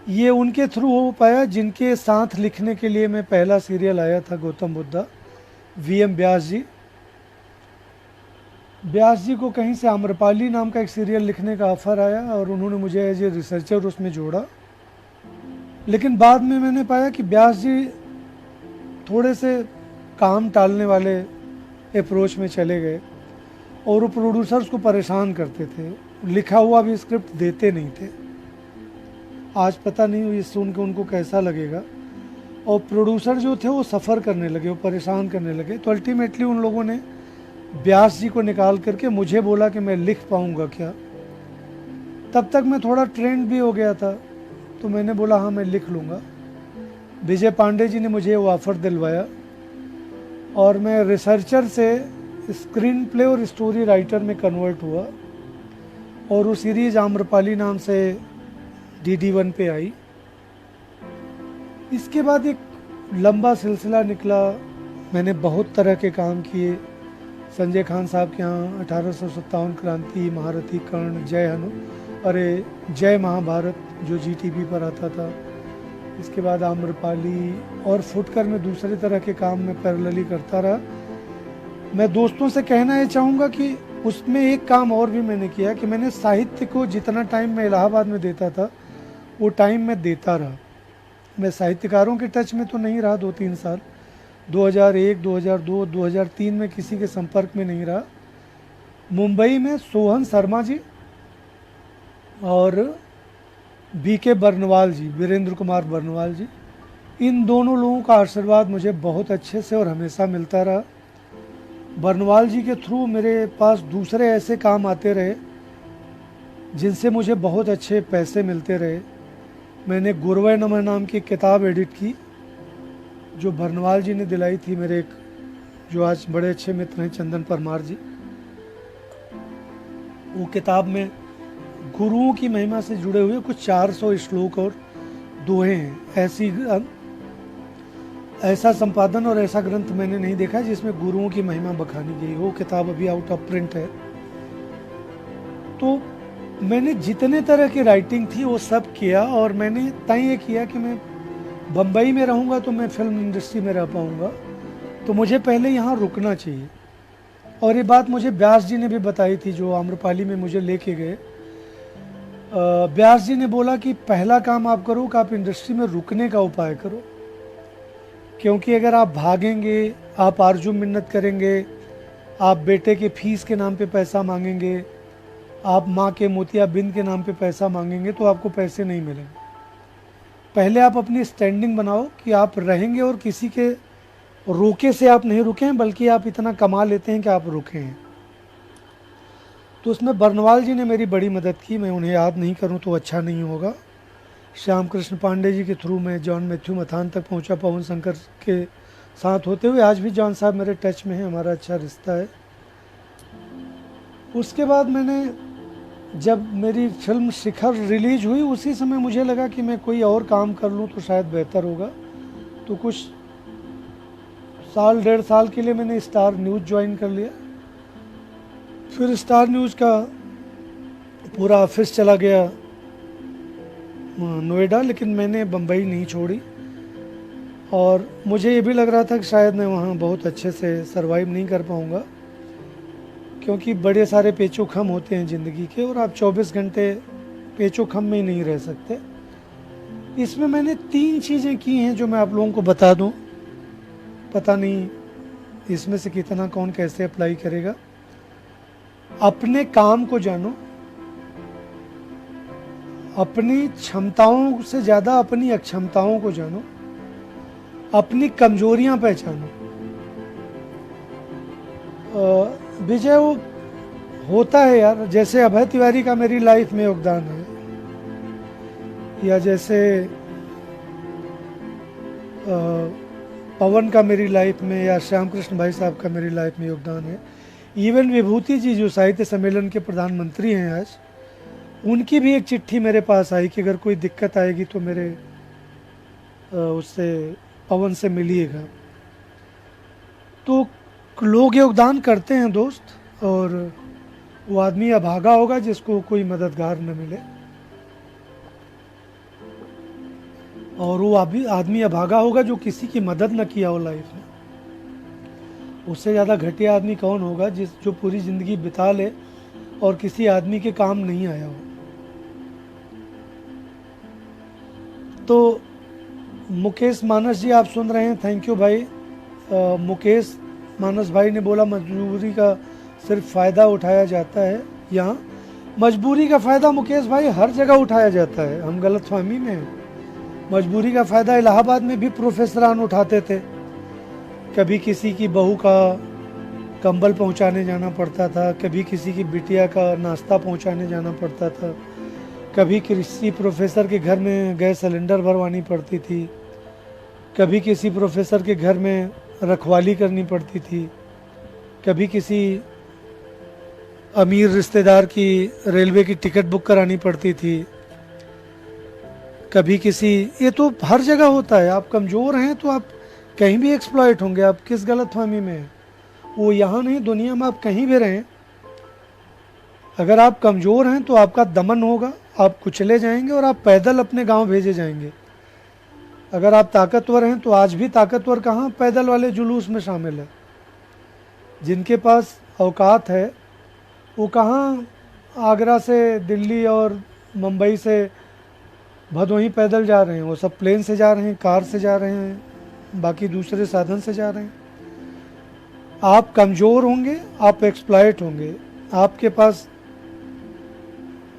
ये उनके थ्रू हो पाया जिनके साथ लिखने के लिए मैं, पहला सीरियल आया था गौतम बुद्धा, VM व्यास जी। व्यास जी को कहीं से आम्रपाली नाम का एक सीरियल लिखने का ऑफ़र आया, और उन्होंने मुझे एज ए रिसर्चर उसमें जोड़ा। लेकिन बाद में मैंने पाया कि व्यास जी थोड़े से काम टालने वाले अप्रोच में चले गए, और वो प्रोड्यूसर्स को परेशान करते थे, लिखा हुआ भी स्क्रिप्ट देते नहीं थे। आज पता नहीं ये सुन के उनको कैसा लगेगा। और प्रोड्यूसर जो थे वो सफ़र करने लगे, वो परेशान करने लगे। तो अल्टीमेटली उन लोगों ने व्यास जी को निकाल करके मुझे बोला कि मैं लिख पाऊँगा क्या। तब तक मैं थोड़ा ट्रेंड भी हो गया था, तो मैंने बोला हाँ मैं लिख लूँगा। विजय पांडे जी ने मुझे वो ऑफ़र दिलवाया, और मैं रिसर्चर से स्क्रीन प्ले और स्टोरी राइटर में कन्वर्ट हुआ। और वो सीरीज़ आम्रपाली नाम से DD1 पे आई। इसके बाद एक लंबा सिलसिला निकला, मैंने बहुत तरह के काम किए। संजय खान साहब के यहाँ 1857 क्रांति, महारथी कर्ण, जय महाभारत जो GTV पर आता था। इसके बाद आम्रपाली और फुटकर में दूसरे तरह के काम में पैरेलली करता रहा। मैं दोस्तों से कहना ये चाहूँगा कि उसमें एक काम और भी मैंने किया कि मैंने साहित्य को जितना टाइम मैं इलाहाबाद में देता था, वो टाइम मैं देता रहा। मैं साहित्यकारों के टच में तो नहीं रहा 2-3 साल, 2001, 2002, 2003 में किसी के संपर्क में नहीं रहा। मुंबई में सोहन शर्मा जी और बीके बर्नवाल जी, वीरेंद्र कुमार बर्नवाल जी, इन दोनों लोगों का आशीर्वाद मुझे बहुत अच्छे से और हमेशा मिलता रहा। बर्नवाल जी के थ्रू मेरे पास दूसरे ऐसे काम आते रहे जिनसे मुझे बहुत अच्छे पैसे मिलते रहे। मैंने गुरवे नमः नाम की किताब एडिट की जो बर्नवाल जी ने दिलाई थी, मेरे एक जो आज बड़े अच्छे मित्र हैं चंदन परमार जी। वो किताब में गुरुओं की महिमा से जुड़े हुए कुछ 400 श्लोक और दोहे हैं। ऐसा संपादन और ऐसा ग्रंथ मैंने नहीं देखा जिसमें गुरुओं की महिमा बखानी गई। वो किताब अभी आउट ऑफ प्रिंट है। तो मैंने जितने तरह की राइटिंग थी वो सब किया और मैंने तय ये किया कि मैं बम्बई में रहूँगा तो मैं फिल्म इंडस्ट्री में रह पाऊँगा, तो मुझे पहले यहाँ रुकना चाहिए। और ये बात मुझे व्यास जी ने भी बताई थी जो आम्रपाली में मुझे लेके गए। व्यास जी ने बोला कि पहला काम आप करो कि आप इंडस्ट्री में रुकने का उपाय करो, क्योंकि अगर आप भागेंगे, आप आरजू मिन्नत करेंगे, आप बेटे के फीस के नाम पे पैसा मांगेंगे, आप माँ के मोतियाबिंद के नाम पे पैसा मांगेंगे तो आपको पैसे नहीं मिलेंगे। पहले आप अपनी स्टैंडिंग बनाओ कि आप रहेंगे और किसी के रोके से आप नहीं रुके हैं, बल्कि आप इतना कमा लेते हैं कि आप रुके हैं। तो उसमें बर्नवाल जी ने मेरी बड़ी मदद की। मैं उन्हें याद नहीं करूं तो अच्छा नहीं होगा। श्याम कृष्ण पांडे जी के थ्रू मैं जॉन मैथ्यू मथान तक पहुंचा, पवन शंकर के साथ होते हुए। आज भी जॉन साहब मेरे टच में हैं, हमारा अच्छा रिश्ता है। उसके बाद मैंने, जब मेरी फिल्म शिखर रिलीज हुई उसी समय मुझे लगा कि मैं कोई और काम कर लूं तो शायद बेहतर होगा। तो कुछ साल, 1.5 साल के लिए मैंने स्टार न्यूज़ ज्वाइन कर लिया। फिर स्टार न्यूज़ का पूरा ऑफिस चला गया नोएडा, लेकिन मैंने बम्बई नहीं छोड़ी। और मुझे ये भी लग रहा था कि शायद मैं वहाँ बहुत अच्छे से सरवाइव नहीं कर पाऊँगा, क्योंकि बड़े सारे पेचोखम होते हैं ज़िंदगी के और आप 24 घंटे पेचोखम में ही नहीं रह सकते। इसमें मैंने 3 चीज़ें की हैं जो मैं आप लोगों को बता दूं। पता नहीं इसमें से कितना कौन कैसे अप्लाई करेगा। अपने काम को जानो, अपनी क्षमताओं से ज़्यादा अपनी अक्षमताओं को जानो, अपनी कमजोरियां पहचानो। विजय, वो होता है यार, जैसे अभय तिवारी का मेरी लाइफ में योगदान है, या जैसे पवन का मेरी लाइफ में, या श्याम कृष्ण भाई साहब का मेरी लाइफ में योगदान है। इवन विभूति जी जो साहित्य सम्मेलन के प्रधानमंत्री हैं आज, उनकी भी एक चिट्ठी मेरे पास आई कि अगर कोई दिक्कत आएगी तो मेरे उससे, पवन से मिलिएगा। तो लोग योगदान करते हैं दोस्त, और वो आदमी अभागा होगा जिसको कोई मददगार न मिले, और वो आदमी अभागा होगा जो किसी की मदद न किया हो लाइफ में। उससे ज़्यादा घटिया आदमी कौन होगा जो पूरी ज़िंदगी बिता ले और किसी आदमी के काम नहीं आया हो। तो मुकेश मानस जी आप सुन रहे हैं, थैंक यू भाई। मुकेश मानस भाई ने बोला मजबूरी का सिर्फ फ़ायदा उठाया जाता है। यहाँ मजबूरी का फ़ायदा मुकेश भाई हर जगह उठाया जाता है, हम गलतफहमी में हैं। मजबूरी का फ़ायदा इलाहाबाद में भी प्रोफेसरान उठाते थे। कभी किसी की बहू का कंबल पहुंचाने जाना पड़ता था, कभी किसी की बिटिया का नाश्ता पहुंचाने जाना पड़ता था, कभी किसी प्रोफेसर के घर में गैस सिलेंडर भरवानी पड़ती थी, कभी किसी प्रोफेसर के घर में रखवाली करनी पड़ती थी, कभी किसी अमीर रिश्तेदार की रेलवे की टिकट बुक करानी पड़ती थी, कभी किसी, ये तो हर जगह होता है। आप कमज़ोर हैं तो आप कहीं भी एक्सप्लॉइट होंगे। आप किस गलतफहमी में हैं? वो यहाँ नहीं, दुनिया में आप कहीं भी रहें, अगर आप कमज़ोर हैं तो आपका दमन होगा, आप कुचले जाएंगे और आप पैदल अपने गांव भेजे जाएंगे। अगर आप ताकतवर हैं तो आज भी ताकतवर कहाँ पैदल वाले जुलूस में शामिल है। जिनके पास औकात है वो कहाँ आगरा से दिल्ली और मुंबई से भदोही पैदल जा रहे हैं, वो सब प्लेन से जा रहे हैं, कार से जा रहे हैं, बाकी दूसरे साधन से जा रहे हैं। आप कमज़ोर होंगे, आप एक्सप्लॉइट होंगे। आपके पास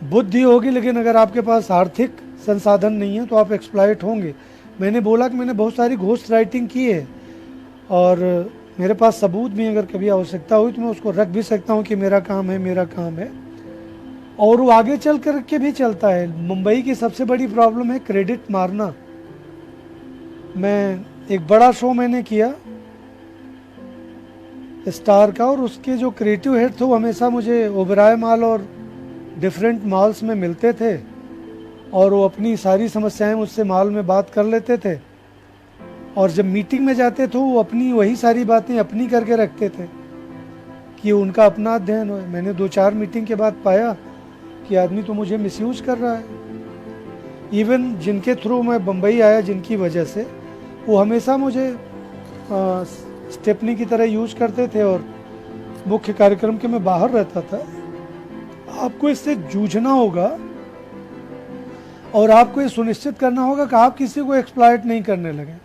बुद्धि होगी, लेकिन अगर आपके पास आर्थिक संसाधन नहीं है तो आप एक्सप्लॉइट होंगे। मैंने बोला कि मैंने बहुत सारी घोस्ट राइटिंग की है और मेरे पास सबूत भी, अगर कभी आवश्यकता हुई तो मैं उसको रख भी सकता हूँ कि मेरा काम है, मेरा काम है। और वो आगे चल कर के भी चलता है। मुंबई की सबसे बड़ी प्रॉब्लम है क्रेडिट मारना। मैं एक बड़ा शो मैंने किया स्टार का, और उसके जो क्रिएटिव हेड थे वो हमेशा मुझे ओबराय मॉल और डिफरेंट मॉल्स में मिलते थे और वो अपनी सारी समस्याएं मुझसे मॉल में बात कर लेते थे। और जब मीटिंग में जाते थे वो अपनी वही सारी बातें अपनी करके रखते थे कि उनका अपना अध्ययन हो। मैंने 2-4 मीटिंग के बाद पाया कि आदमी तो मुझे मिसयूज कर रहा है। इवन जिनके थ्रू मैं बम्बई आया, जिनकी वजह से, वो हमेशा मुझे स्टेपनी की तरह यूज करते थे और मुख्य कार्यक्रम के मैं बाहर रहता था। आपको इससे जूझना होगा और आपको ये सुनिश्चित करना होगा कि आप किसी को एक्सप्लॉइट नहीं करने लगें।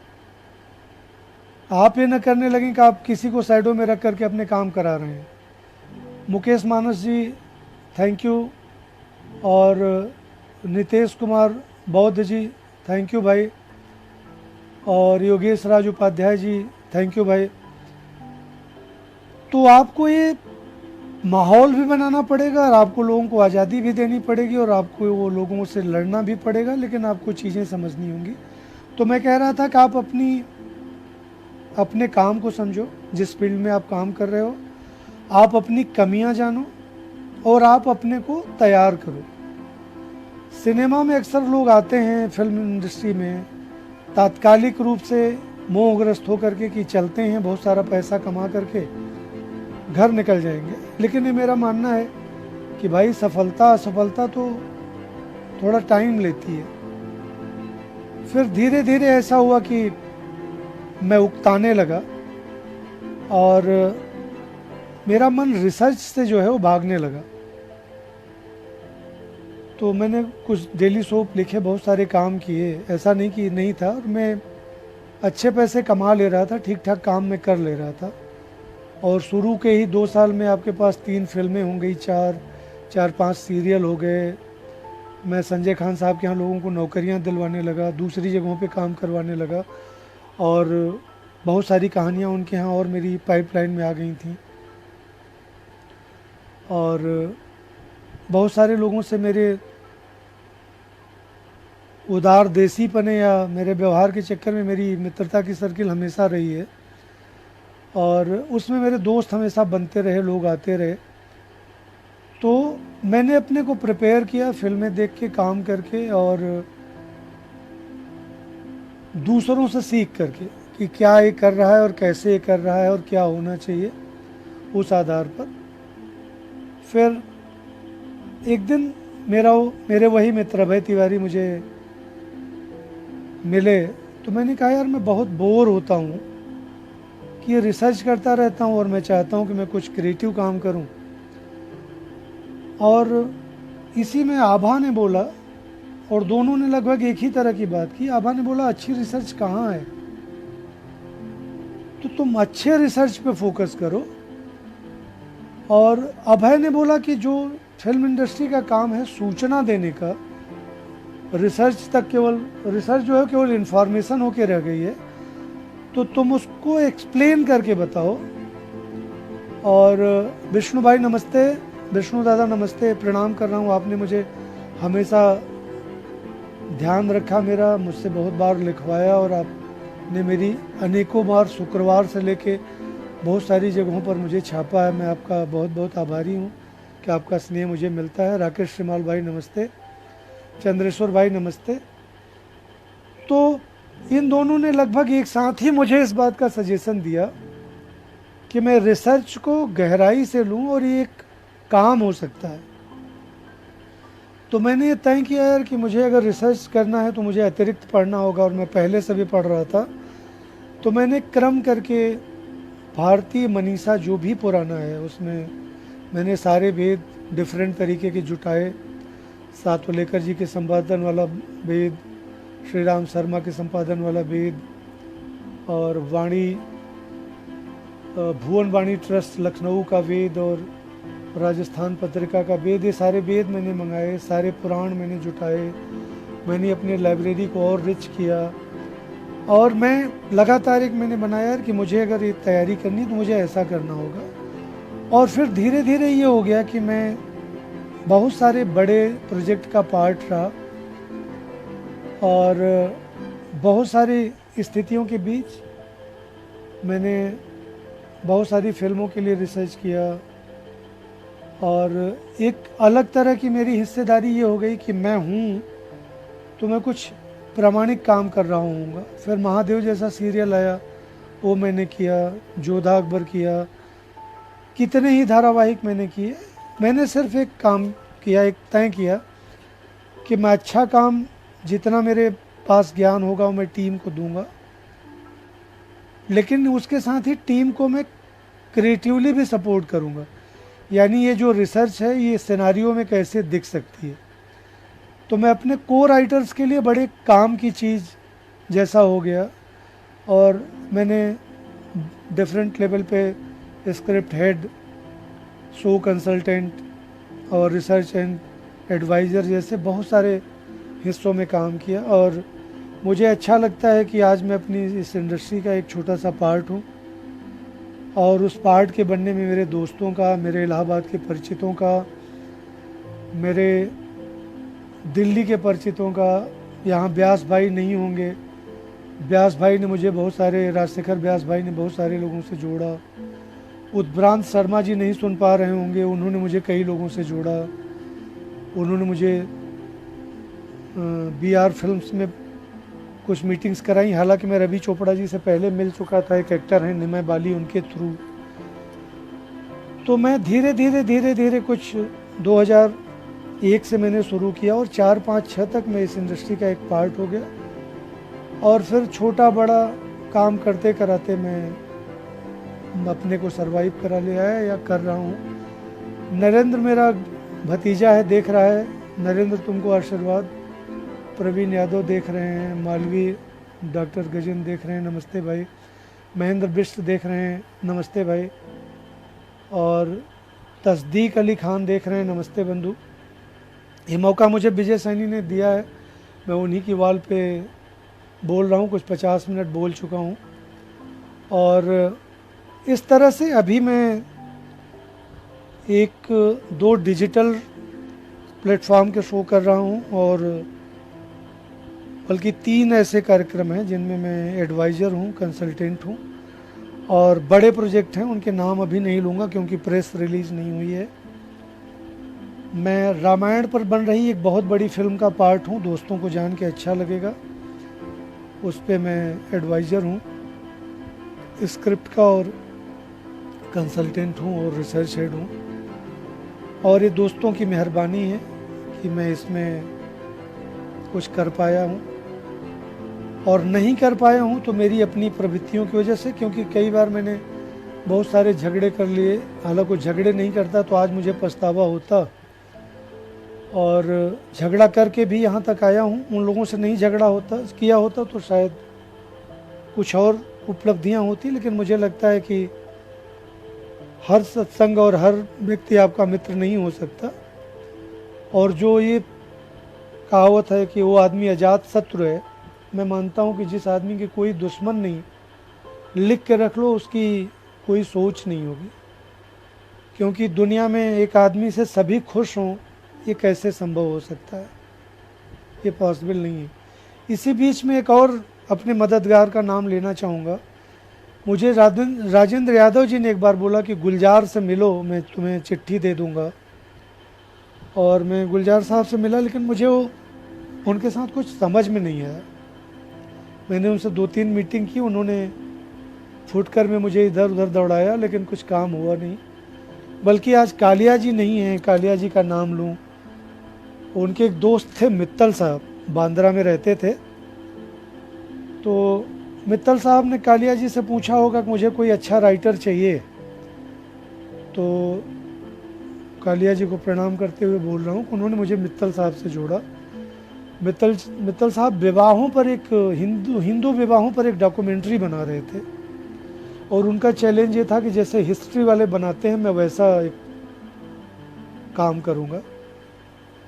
आप ये न करने लगें कि आप किसी को साइडों में रख करके अपने काम करा रहे हैं। मुकेश मानस जी, थैंक यू। और नितेश कुमार बौद्ध जी, थैंक यू भाई। और योगेश राज उपाध्याय जी, थैंक यू भाई। तो आपको ये माहौल भी बनाना पड़ेगा और आपको लोगों को आज़ादी भी देनी पड़ेगी और आपको वो लोगों से लड़ना भी पड़ेगा, लेकिन आपको चीज़ें समझनी होंगी। तो मैं कह रहा था कि आप अपने काम को समझो, जिस फील्ड में आप काम कर रहे हो, आप अपनी कमियां जानो और आप अपने को तैयार करो। सिनेमा में अक्सर लोग आते हैं, फिल्म इंडस्ट्री में, तात्कालिक रूप से मोहग्रस्त होकर के कि चलते हैं, बहुत सारा पैसा कमा करके घर निकल जाएंगे। लेकिन ये मेरा मानना है कि भाई सफलता असफलता तो थोड़ा टाइम लेती है। फिर धीरे धीरे ऐसा हुआ कि मैं उकताने लगा और मेरा मन रिसर्च से जो है वो भागने लगा। तो मैंने कुछ डेली सोप लिखे, बहुत सारे काम किए, ऐसा नहीं कि नहीं था। और मैं अच्छे पैसे कमा ले रहा था, ठीक ठाक काम मैं कर ले रहा था। और शुरू के ही 2 साल में आपके पास 3 फिल्में हो गई, 4-5 सीरियल हो गए। मैं संजय खान साहब के यहाँ लोगों को नौकरियाँ दिलवाने लगा, दूसरी जगहों पे काम करवाने लगा और बहुत सारी कहानियाँ उनके यहाँ और मेरी पाइपलाइन में आ गई थी। और बहुत सारे लोगों से मेरे उदार देसीपने या मेरे व्यवहार के चक्कर में मेरी मित्रता की सर्किल हमेशा रही है और उसमें मेरे दोस्त हमेशा बनते रहे, लोग आते रहे। तो मैंने अपने को प्रिपेयर किया फिल्में देख के, काम करके और दूसरों से सीख करके कि क्या ये कर रहा है और कैसे ये कर रहा है और क्या होना चाहिए, उस आधार पर। फिर एक दिन मेरे वही मित्र अभय तिवारी मुझे मिले। तो मैंने कहा यार मैं बहुत बोर होता हूँ कि ये रिसर्च करता रहता हूँ और मैं चाहता हूँ कि मैं कुछ क्रिएटिव काम करूँ। और इसी में आभा ने बोला, और दोनों ने लगभग एक ही तरह की बात की। आभा ने बोला अच्छी रिसर्च कहाँ है, तो तुम अच्छे रिसर्च पे फोकस करो। और अभय ने बोला कि जो फिल्म इंडस्ट्री का काम है सूचना देने का, रिसर्च तक केवल रिसर्च जो है केवल इंफॉर्मेशन होके रह गई है, तो तुम उसको एक्सप्लेन करके बताओ। और विष्णु भाई नमस्ते, विष्णु दादा नमस्ते, प्रणाम कर रहा हूँ। आपने मुझे हमेशा ध्यान रखा, मेरा मुझसे बहुत बार लिखवाया और आपने मेरी अनेकों बार शुक्रवार से लेके बहुत सारी जगहों पर मुझे छापा है। मैं आपका बहुत बहुत आभारी हूँ कि आपका स्नेह मुझे मिलता है। राकेश श्रीमाल भाई नमस्ते, चंद्रेश्वर भाई नमस्ते। तो इन दोनों ने लगभग एक साथ ही मुझे इस बात का सजेशन दिया कि मैं रिसर्च को गहराई से लूं और ये एक काम हो सकता है। तो मैंने ये तय किया यार कि मुझे अगर रिसर्च करना है तो मुझे अतिरिक्त पढ़ना होगा, और मैं पहले से भी पढ़ रहा था। तो मैंने क्रम करके भारतीय मनीषा जो भी पुराना है उसमें मैंने सारे वेद डिफरेंट तरीके के जुटाए। सातवलेकर जी के संपादन वाला वेद, श्री राम शर्मा के संपादन वाला वेद, और भुवन वाणी ट्रस्ट लखनऊ का वेद, और राजस्थान पत्रिका का वेद, ये सारे वेद मैंने मंगाए, सारे पुराण मैंने जुटाए, मैंने अपनी लाइब्रेरी को और रिच किया। और मैं लगातार एक मैंने बनाया कि मुझे अगर ये तैयारी करनी तो मुझे ऐसा करना होगा। और फिर धीरे धीरे ये हो गया कि मैं बहुत सारे बड़े प्रोजेक्ट का पार्ट रहा और बहुत सारी स्थितियों के बीच मैंने बहुत सारी फिल्मों के लिए रिसर्च किया। और एक अलग तरह की मेरी हिस्सेदारी ये हो गई कि मैं हूँ तो मैं कुछ प्रामाणिक काम कर रहा हूँगा। फिर महादेव जैसा सीरियल आया, वो मैंने किया, जोधा अकबर किया, कितने ही धारावाहिक मैंने किए। मैंने सिर्फ एक काम किया, एक तय किया कि मैं अच्छा काम जितना मेरे पास ज्ञान होगा वो मैं टीम को दूंगा, लेकिन उसके साथ ही टीम को मैं क्रिएटिवली भी सपोर्ट करूंगा। यानी ये जो रिसर्च है ये सिनेरियो में कैसे दिख सकती है। तो मैं अपने को राइटर्स के लिए बड़े काम की चीज़ जैसा हो गया। और मैंने डिफरेंट लेवल पे स्क्रिप्ट हेड, शो कंसल्टेंट और रिसर्च एंड एडवाइज़र जैसे बहुत सारे हिस्सों में काम किया। और मुझे अच्छा लगता है कि आज मैं अपनी इस इंडस्ट्री का एक छोटा सा पार्ट हूँ। और उस पार्ट के बनने में मेरे दोस्तों का, मेरे इलाहाबाद के परिचितों का, मेरे दिल्ली के परिचितों का, यहाँ व्यास भाई नहीं होंगे, व्यास भाई ने मुझे बहुत सारे, राजशेखर व्यास भाई ने बहुत सारे लोगों से जोड़ा। उद्भ्रांत शर्मा जी नहीं सुन पा रहे होंगे, उन्होंने मुझे कई लोगों से जोड़ा। उन्होंने मुझे BR फिल्म्स में कुछ मीटिंग्स कराई। हालांकि मैं रवि चोपड़ा जी से पहले मिल चुका था, एक एक्टर हैं निमय बाली, उनके थ्रू। तो मैं धीरे धीरे कुछ 2001 से मैंने शुरू किया और 4, 5, 6 तक मैं इस इंडस्ट्री का एक पार्ट हो गया। और फिर छोटा बड़ा काम करते कराते मैं अपने को सरवाइव करा ले आया या कर रहा हूँ। नरेंद्र मेरा भतीजा है, देख रहा है। नरेंद्र तुमको आशीर्वाद। प्रवीण यादव देख रहे हैं, मालवी, डॉक्टर गजेंद्र देख रहे हैं, नमस्ते भाई। महेंद्र बिष्ट देख रहे हैं, नमस्ते भाई। और तस्दीक अली खान देख रहे हैं, नमस्ते बंधु। ये मौका मुझे विजय सैनी ने दिया है, मैं उन्हीं की वाल पे बोल रहा हूँ, कुछ 50 मिनट बोल चुका हूँ। और इस तरह से अभी मैं 1-2 डिजिटल प्लेटफॉर्म के शो कर रहा हूँ और बल्कि 3 ऐसे कार्यक्रम हैं जिनमें मैं एडवाइज़र हूँ, कंसल्टेंट हूँ। और बड़े प्रोजेक्ट हैं, उनके नाम अभी नहीं लूँगा क्योंकि प्रेस रिलीज़ नहीं हुई है। मैं रामायण पर बन रही एक बहुत बड़ी फिल्म का पार्ट हूँ, दोस्तों को जान के अच्छा लगेगा। उस पर मैं एडवाइज़र हूँ स्क्रिप्ट का और कंसल्टेंट हूँ और रिसर्च हेड हूँ। और ये दोस्तों की मेहरबानी है कि मैं इसमें कुछ कर पाया हूँ। और नहीं कर पाया हूँ तो मेरी अपनी प्रवृत्तियों की वजह से, क्योंकि कई बार मैंने बहुत सारे झगड़े कर लिए। हालांकि झगड़े नहीं करता तो आज मुझे पछतावा होता, और झगड़ा करके भी यहाँ तक आया हूँ। उन लोगों से नहीं झगड़ा किया होता तो शायद कुछ और उपलब्धियाँ होती। लेकिन मुझे लगता है कि हर सत्संग और हर व्यक्ति आपका मित्र नहीं हो सकता। और जो ये कहावत है कि वो आदमी अजात शत्रु है, मैं मानता हूँ कि जिस आदमी के कोई दुश्मन नहीं, लिख के रख लो, उसकी कोई सोच नहीं होगी। क्योंकि दुनिया में एक आदमी से सभी खुश हों, ये कैसे संभव हो सकता है? ये पॉसिबल नहीं है। इसी बीच में एक और अपने मददगार का नाम लेना चाहूँगा। मुझे राजेंद्र यादव जी ने एक बार बोला कि गुलजार से मिलो, मैं तुम्हें चिट्ठी दे दूँगा। और मैं गुलजार साहब से मिला, लेकिन मुझे वो उनके साथ कुछ समझ में नहीं आया। मैंने उनसे 2-3 मीटिंग की, उन्होंने फुटकर में मुझे इधर उधर दौड़ाया, लेकिन कुछ काम हुआ नहीं। बल्कि आज कालिया जी नहीं हैं, कालिया जी का नाम लूँ। उनके एक दोस्त थे मित्तल साहब, बांद्रा में रहते थे। तो मित्तल साहब ने कालिया जी से पूछा होगा कि मुझे कोई अच्छा राइटर चाहिए। तो कालिया जी को प्रणाम करते हुए बोल रहा हूँ, उन्होंने मुझे मित्तल साहब से जोड़ा। मित्तल साहब विवाहों पर एक हिंदू विवाहों पर एक डॉक्यूमेंट्री बना रहे थे। और उनका चैलेंज ये था कि जैसे हिस्ट्री वाले बनाते हैं, मैं वैसा एक काम करूँगा।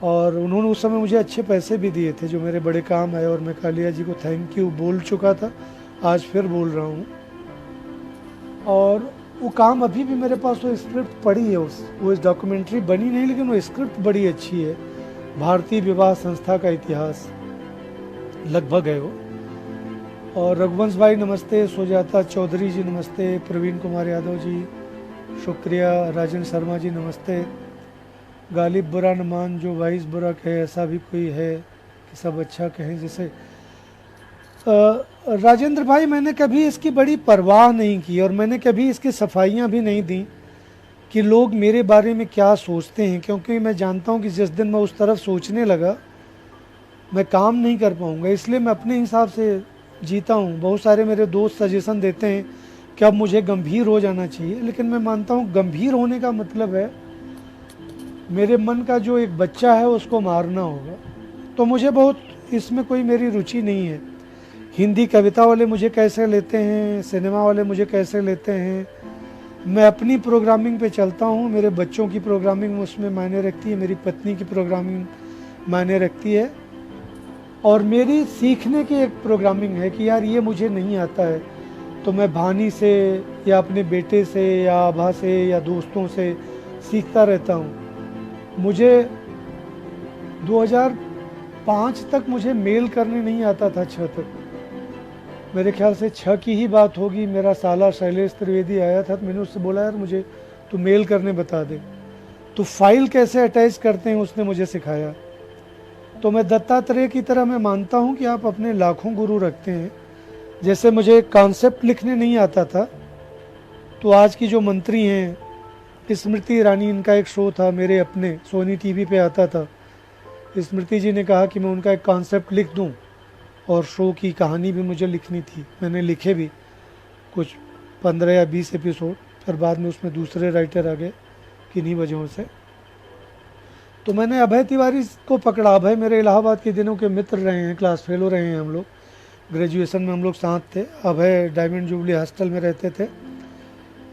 और उन्होंने उस समय मुझे अच्छे पैसे भी दिए थे जो मेरे बड़े काम आए, और मैं कालिया जी को थैंक यू बोल चुका था, आज फिर बोल रहा हूँ। और वो काम अभी भी मेरे पास, वो स्क्रिप्ट पड़ी है, वो डॉक्यूमेंट्री बनी नहीं लेकिन वो स्क्रिप्ट बड़ी अच्छी है। भारतीय विवाह संस्था का इतिहास लगभग है वो। और रघुवंश भाई नमस्ते, सुजाता चौधरी जी नमस्ते, प्रवीण कुमार यादव जी शुक्रिया, राजन शर्मा जी नमस्ते। गालिब बुरा न मान जो वाइस बुरा कहे, ऐसा भी कोई है कि सब अच्छा कहें जैसे। राजेंद्र भाई, मैंने कभी इसकी बड़ी परवाह नहीं की और मैंने कभी इसकी सफाइयाँ भी नहीं दी कि लोग मेरे बारे में क्या सोचते हैं, क्योंकि मैं जानता हूँ कि जिस दिन मैं उस तरफ सोचने लगा मैं काम नहीं कर पाऊँगा। इसलिए मैं अपने हिसाब से जीता हूँ। बहुत सारे मेरे दोस्त सजेशन देते हैं कि अब मुझे गंभीर हो जाना चाहिए, लेकिन मैं मानता हूँ गंभीर होने का मतलब है मेरे मन का जो एक बच्चा है उसको मारना होगा। तो मुझे बहुत इसमें कोई मेरी रुचि नहीं है। हिंदी कविता वाले मुझे कैसे लेते हैं, सिनेमा वाले मुझे कैसे लेते हैं, मैं अपनी प्रोग्रामिंग पे चलता हूँ। मेरे बच्चों की प्रोग्रामिंग उसमें मायने रखती है, मेरी पत्नी की प्रोग्रामिंग मायने रखती है, और मेरी सीखने की एक प्रोग्रामिंग है कि यार ये मुझे नहीं आता है तो मैं भानी से या अपने बेटे से या आभा से या दोस्तों से सीखता रहता हूँ। मुझे 2005 तक मुझे मेल करने नहीं आता था, 6 तक, मेरे ख्याल से 6 की ही बात होगी। मेरा साला शैलेश त्रिवेदी आया था तो मैंने उससे बोला यार मुझे तू मेल करने बता दे, तो फाइल कैसे अटैच करते हैं उसने मुझे सिखाया। तो मैं दत्तात्रेय की तरह मैं मानता हूँ कि आप अपने लाखों गुरु रखते हैं। जैसे मुझे कॉन्सेप्ट लिखने नहीं आता था, तो आज की जो मंत्री हैं स्मृति ईरानी, इनका एक शो था मेरे अपने सोनी टीवी पे आता था, स्मृति जी ने कहा कि मैं उनका एक कॉन्सेप्ट लिख दूं, और शो की कहानी भी मुझे लिखनी थी। मैंने लिखे भी कुछ 15 या 20 एपिसोड, फिर बाद में उसमें दूसरे राइटर आ गए किन्हीं वजहों से। तो मैंने अभय तिवारी को पकड़ा। अभय मेरे इलाहाबाद के दिनों के मित्र रहे हैं, क्लास फेलो रहे हैं हम लोग, ग्रेजुएशन में हम लोग साथ थे। अभय डायमंड जुबली हॉस्टल में रहते थे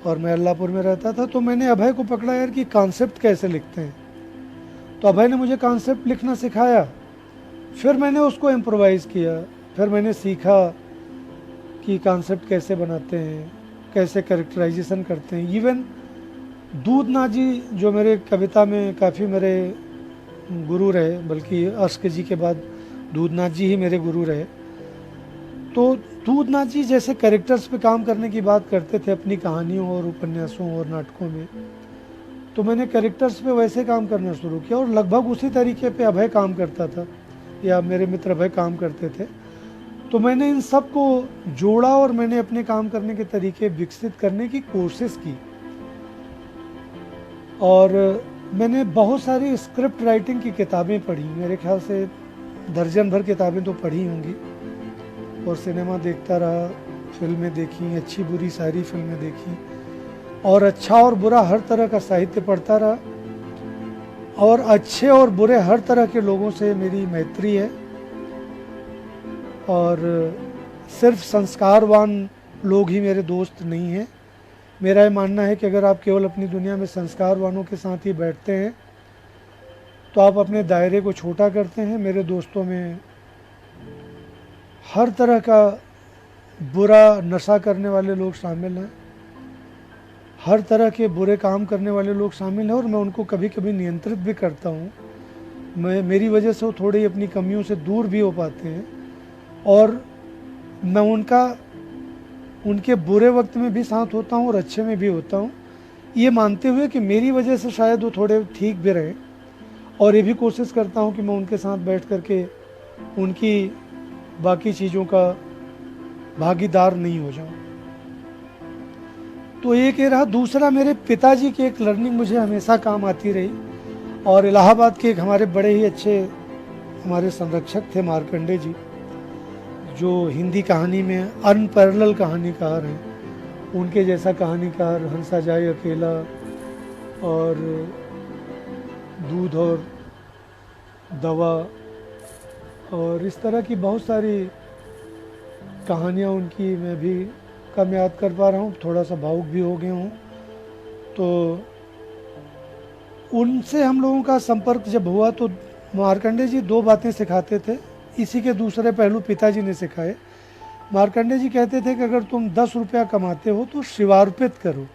और मैं अल्लाहपुर में रहता था। तो मैंने अभय को पकड़ा यार कि कॉन्सेप्ट कैसे लिखते हैं, तो अभय ने मुझे कॉन्सेप्ट लिखना सिखाया। फिर मैंने उसको इम्प्रोवाइज़ किया, फिर मैंने सीखा कि कॉन्सेप्ट कैसे बनाते हैं, कैसे कैरेक्टराइजेशन करते हैं। इवन दूधनाथ जी जो मेरे कविता में काफ़ी मेरे गुरु रहे, बल्कि अश्क जी के बाद दूधनाथ जी ही मेरे गुरु रहे। तो दूधनाथ जी जैसे कैरेक्टर्स पे काम करने की बात करते थे अपनी कहानियों और उपन्यासों और नाटकों में, तो मैंने कैरेक्टर्स पे वैसे काम करना शुरू किया, और लगभग उसी तरीके पे अभय काम करता था या मेरे मित्र अभय काम करते थे। तो मैंने इन सब को जोड़ा और मैंने अपने काम करने के तरीके विकसित करने की कोशिश की। और मैंने बहुत सारी स्क्रिप्ट राइटिंग की किताबें पढ़ी, मेरे ख्याल से दर्जन भर किताबें तो पढ़ी होंगी, और सिनेमा देखता रहा, फिल्में देखी, अच्छी बुरी सारी फिल्में देखी, और अच्छा और बुरा हर तरह का साहित्य पढ़ता रहा, और अच्छे और बुरे हर तरह के लोगों से मेरी मैत्री है। और सिर्फ संस्कारवान लोग ही मेरे दोस्त नहीं हैं। मेरा ये मानना है कि अगर आप केवल अपनी दुनिया में संस्कारवानों के साथ ही बैठते हैं तो आप अपने दायरे को छोटा करते हैं। मेरे दोस्तों में हर तरह का बुरा नशा करने वाले लोग शामिल हैं, हर तरह के बुरे काम करने वाले लोग शामिल हैं, और मैं उनको कभी कभी नियंत्रित भी करता हूँ। मेरी वजह से वो थोड़ी अपनी कमियों से दूर भी हो पाते हैं, और मैं उनके बुरे वक्त में भी साथ होता हूँ और अच्छे में भी होता हूँ, ये मानते हुए कि मेरी वजह से शायद वो थोड़े ठीक भी रहें। और ये भी कोशिश करता हूँ कि मैं उनके साथ बैठ कर के उनकी बाकी चीज़ों का भागीदार नहीं हो जाऊँ। तो एक ये रहा। दूसरा, मेरे पिताजी की एक लर्निंग मुझे हमेशा काम आती रही, और इलाहाबाद के एक हमारे बड़े ही अच्छे हमारे संरक्षक थे मार्कंडे जी, जो हिंदी कहानी में अनपैरेलल कहानीकार हैं। उनके जैसा कहानीकार हंसा जाए अकेला और दूध और दवा और इस तरह की बहुत सारी कहानियाँ उनकी मैं भी कम याद कर पा रहा हूँ, थोड़ा सा भावुक भी हो गया हूँ। तो उनसे हम लोगों का संपर्क जब हुआ तो मार्कंडे जी दो बातें सिखाते थे। इसी के दूसरे पहलू पिताजी ने सिखाए। मार्कंडे जी कहते थे कि अगर तुम 10 रुपया कमाते हो तो शिवार्पित करो,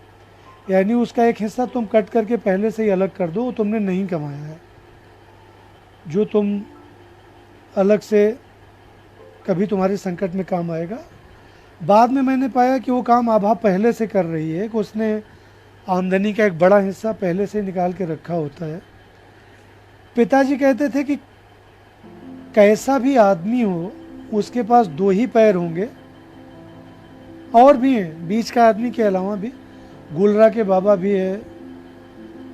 यानी उसका एक हिस्सा तुम कट करके पहले से ही अलग कर दो, वो तुमने नहीं कमाया है, जो तुम अलग से कभी तुम्हारे संकट में काम आएगा। बाद में मैंने पाया कि वो काम आभा पहले से कर रही है, कि उसने आमदनी का एक बड़ा हिस्सा पहले से निकाल के रखा होता है। पिताजी कहते थे कि कैसा भी आदमी हो उसके पास दो ही पैर होंगे, और भी हैं बीच का आदमी के अलावा भी, गुलरा के बाबा भी है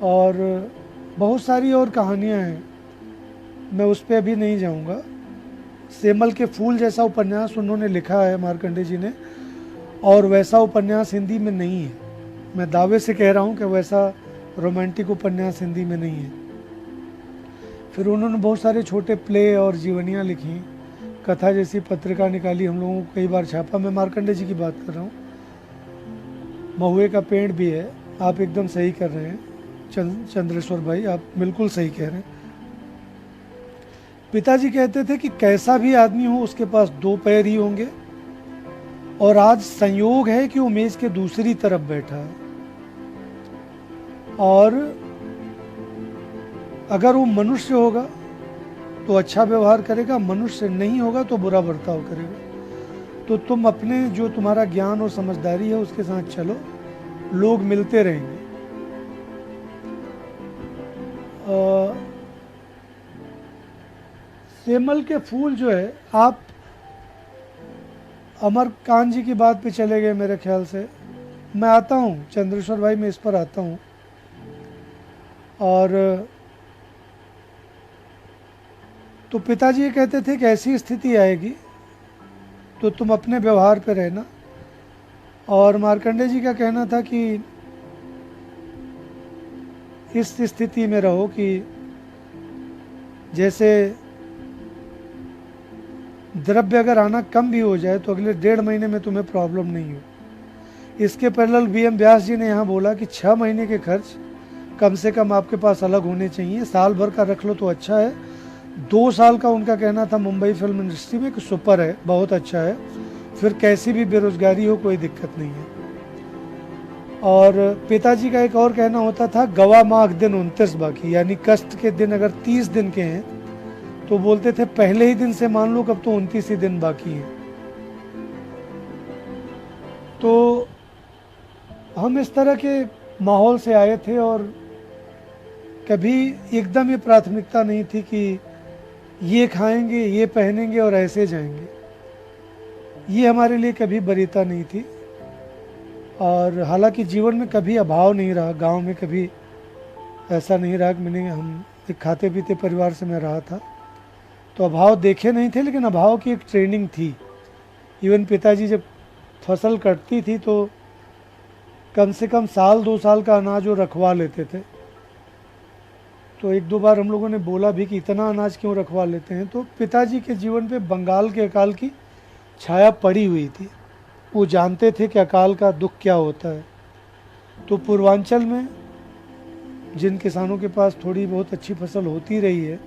और बहुत सारी और कहानियाँ हैं, मैं उस पर अभी नहीं जाऊँगा। सेमल के फूल जैसा उपन्यास उन्होंने लिखा है मार्कंडे जी ने, और वैसा उपन्यास हिंदी में नहीं है। मैं दावे से कह रहा हूँ कि वैसा रोमांटिक उपन्यास हिंदी में नहीं है। फिर उन्होंने बहुत सारे छोटे प्ले और जीवनियाँ लिखी, कथा जैसी पत्रिका निकाली, हम लोगों को कई बार छापा। मैं मार्कंडे जी की बात कर रहा हूँ। महुए का पेड़ भी है, आप एकदम सही कर रहे हैं चंद्रेश्वर भाई, आप बिल्कुल सही कह रहे हैं। पिताजी कहते थे कि कैसा भी आदमी हो उसके पास दो पैर ही होंगे, और आज संयोग है कि वो मेज के दूसरी तरफ बैठा है, और अगर वो मनुष्य होगा तो अच्छा व्यवहार करेगा, मनुष्य नहीं होगा तो बुरा बर्ताव करेगा। तो तुम अपने जो तुम्हारा ज्ञान और समझदारी है उसके साथ चलो, लोग मिलते रहेंगे। सेमल के फूल जो है, आप अमरकांत जी की बात पे चले गए मेरे ख्याल से। मैं आता हूँ चंद्रेश्वर भाई, मैं इस पर आता हूँ। और तो पिताजी ये कहते थे कि ऐसी स्थिति आएगी तो तुम अपने व्यवहार पे रहना। और मार्कंडे जी का कहना था कि इस स्थिति में रहो कि जैसे द्रव्य अगर आना कम भी हो जाए तो अगले 1.5 महीने में तुम्हें प्रॉब्लम नहीं हो। इसके पैरेलल वी.एम. व्यास जी ने यहाँ बोला कि 6 महीने के खर्च कम से कम आपके पास अलग होने चाहिए, साल भर का रख लो तो अच्छा है। 2 साल का उनका कहना था मुंबई फिल्म इंडस्ट्री में कि सुपर है, बहुत अच्छा है, फिर कैसी भी बेरोजगारी हो कोई दिक्कत नहीं है। और पिताजी का एक और कहना होता था, गवा माघ दिन 29 बाकी, यानी कष्ट के दिन अगर 30 दिन के हैं तो बोलते थे पहले ही दिन से मान लो कब तो 29 ही दिन बाकी है। तो हम इस तरह के माहौल से आए थे, और कभी एकदम ये प्राथमिकता नहीं थी कि ये खाएंगे, ये पहनेंगे और ऐसे जाएंगे। ये हमारे लिए कभी वरीयता नहीं थी। और हालांकि जीवन में कभी अभाव नहीं रहा, गांव में कभी ऐसा नहीं रहा कि हम एक खाते पीते परिवार से मैं रहा था, तो अभाव देखे नहीं थे, लेकिन अभाव की एक ट्रेनिंग थी। इवन पिताजी जब फसल कटती थी तो कम से कम साल 2 साल का अनाज वो रखवा लेते थे। तो 1-2 बार हम लोगों ने बोला भी कि इतना अनाज क्यों रखवा लेते हैं। तो पिताजी के जीवन पे बंगाल के अकाल की छाया पड़ी हुई थी, वो जानते थे कि अकाल का दुख क्या होता है। तो पूर्वांचल में जिन किसानों के पास थोड़ी बहुत अच्छी फसल होती रही है,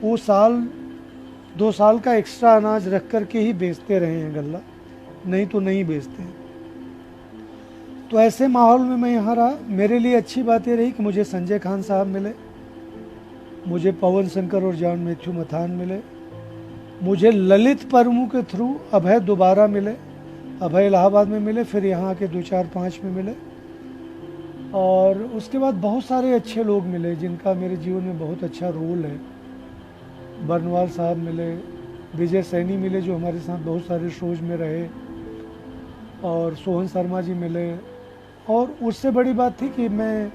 वो 1-2 साल का एक्स्ट्रा अनाज रख कर के ही बेचते रहे हैं गल्ला, नहीं तो नहीं बेचते हैं। तो ऐसे माहौल में मैं यहाँ रहा। मेरे लिए अच्छी बात ये रही कि मुझे संजय खान साहब मिले, मुझे पवन शंकर और जॉन मैथ्यू मथान मिले, मुझे ललित परमू के थ्रू अभय दोबारा मिले। अभय इलाहाबाद में मिले, फिर यहाँ आके 2-4-5 में मिले, और उसके बाद बहुत सारे अच्छे लोग मिले जिनका मेरे जीवन में बहुत अच्छा रोल है। बर्नवाल साहब मिले, विजय सैनी मिले जो हमारे साथ बहुत सारे शोज में रहे, और सोहन शर्मा जी मिले। और उससे बड़ी बात थी कि मैं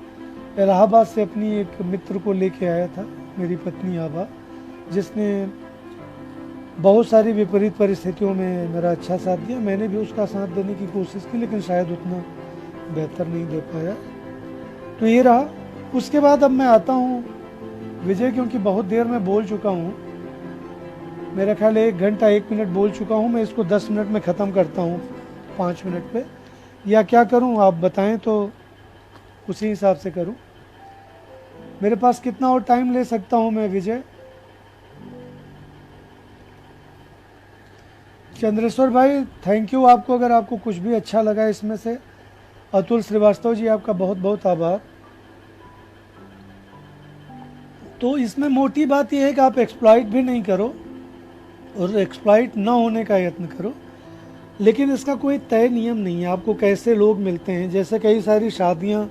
इलाहाबाद से अपनी एक मित्र को लेके आया था, मेरी पत्नी आभा, जिसने बहुत सारी विपरीत परिस्थितियों में मेरा अच्छा साथ दिया। मैंने भी उसका साथ देने की कोशिश की, लेकिन शायद उतना बेहतर नहीं दे पाया। तो ये रहा। उसके बाद अब मैं आता हूँ विजय, क्योंकि बहुत देर में बोल चुका हूँ, मेरा ख्याल 1 घंटा 1 मिनट बोल चुका हूँ। मैं इसको 10 मिनट में ख़त्म करता हूँ, 5 मिनट पे, या क्या करूँ आप बताएं तो उसी हिसाब से करूँ। मेरे पास कितना और टाइम ले सकता हूँ मैं विजय? चंद्रेश्वर भाई थैंक यू आपको, अगर आपको कुछ भी अच्छा लगा इसमें से। अतुल श्रीवास्तव जी आपका बहुत बहुत आभार। तो इसमें मोटी बात यह है कि आप एक्सप्लॉइट भी नहीं करो और एक्सप्लॉइट ना होने का यत्न करो, लेकिन इसका कोई तय नियम नहीं है आपको कैसे लोग मिलते हैं। जैसे कई सारी शादियां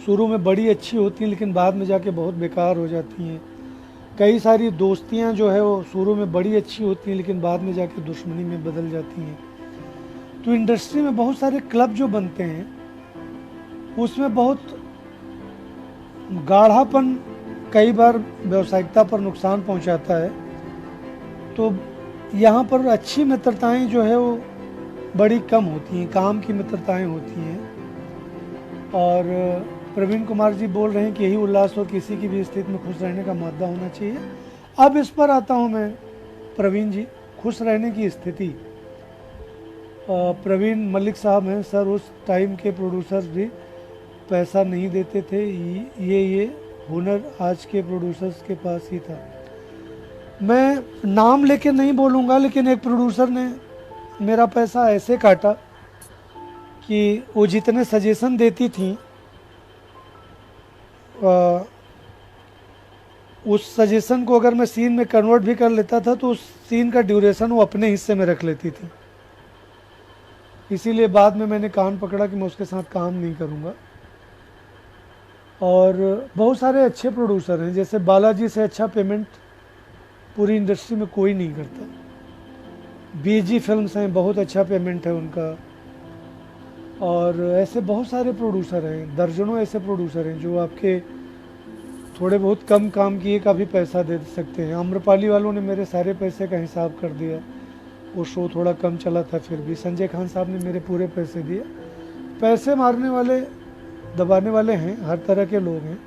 शुरू में बड़ी अच्छी होती हैं लेकिन बाद में जाके बहुत बेकार हो जाती हैं। कई सारी दोस्तियां जो है वो शुरू में बड़ी अच्छी होती हैं लेकिन बाद में जाके दुश्मनी में बदल जाती हैं। तो इंडस्ट्री में बहुत सारे क्लब जो बनते हैं उसमें बहुत गाढ़ापन कई बार व्यावसायिकता पर नुकसान पहुंचाता है। तो यहाँ पर अच्छी मित्रताएं जो है वो बड़ी कम होती हैं, काम की मित्रताएं होती हैं। और प्रवीण कुमार जी बोल रहे हैं कि यही उल्लास और किसी की भी स्थिति में खुश रहने का मादा होना चाहिए। अब इस पर आता हूँ मैं प्रवीण जी, खुश रहने की स्थिति। प्रवीण मलिक साहब हैं सर, उस टाइम के प्रोड्यूसर्स भी पैसा नहीं देते थे, ये हुनर आज के प्रोड्यूसर्स के पास ही था। मैं नाम लेके नहीं बोलूँगा, लेकिन एक प्रोड्यूसर ने मेरा पैसा ऐसे काटा कि वो जितने सजेशन देती थी उस सजेशन को अगर मैं सीन में कन्वर्ट भी कर लेता था तो उस सीन का ड्यूरेशन वो अपने हिस्से में रख लेती थी। इसीलिए बाद में मैंने कान पकड़ा कि मैं उसके साथ काम नहीं करूँगा। और बहुत सारे अच्छे प्रोड्यूसर हैं, जैसे बालाजी से अच्छा पेमेंट पूरी इंडस्ट्री में कोई नहीं करता। बीजी फिल्म्स हैं, बहुत अच्छा पेमेंट है उनका। और ऐसे बहुत सारे प्रोड्यूसर हैं, दर्जनों ऐसे प्रोड्यूसर हैं जो आपके थोड़े बहुत कम काम किए का भी पैसा दे सकते हैं। आम्रपाली वालों ने मेरे सारे पैसे का हिसाब कर दिया, वो शो थोड़ा कम चला था फिर भी। संजय खान साहब ने मेरे पूरे पैसे दिए। पैसे मारने वाले, दबाने वाले हैं, हर तरह के लोग हैं।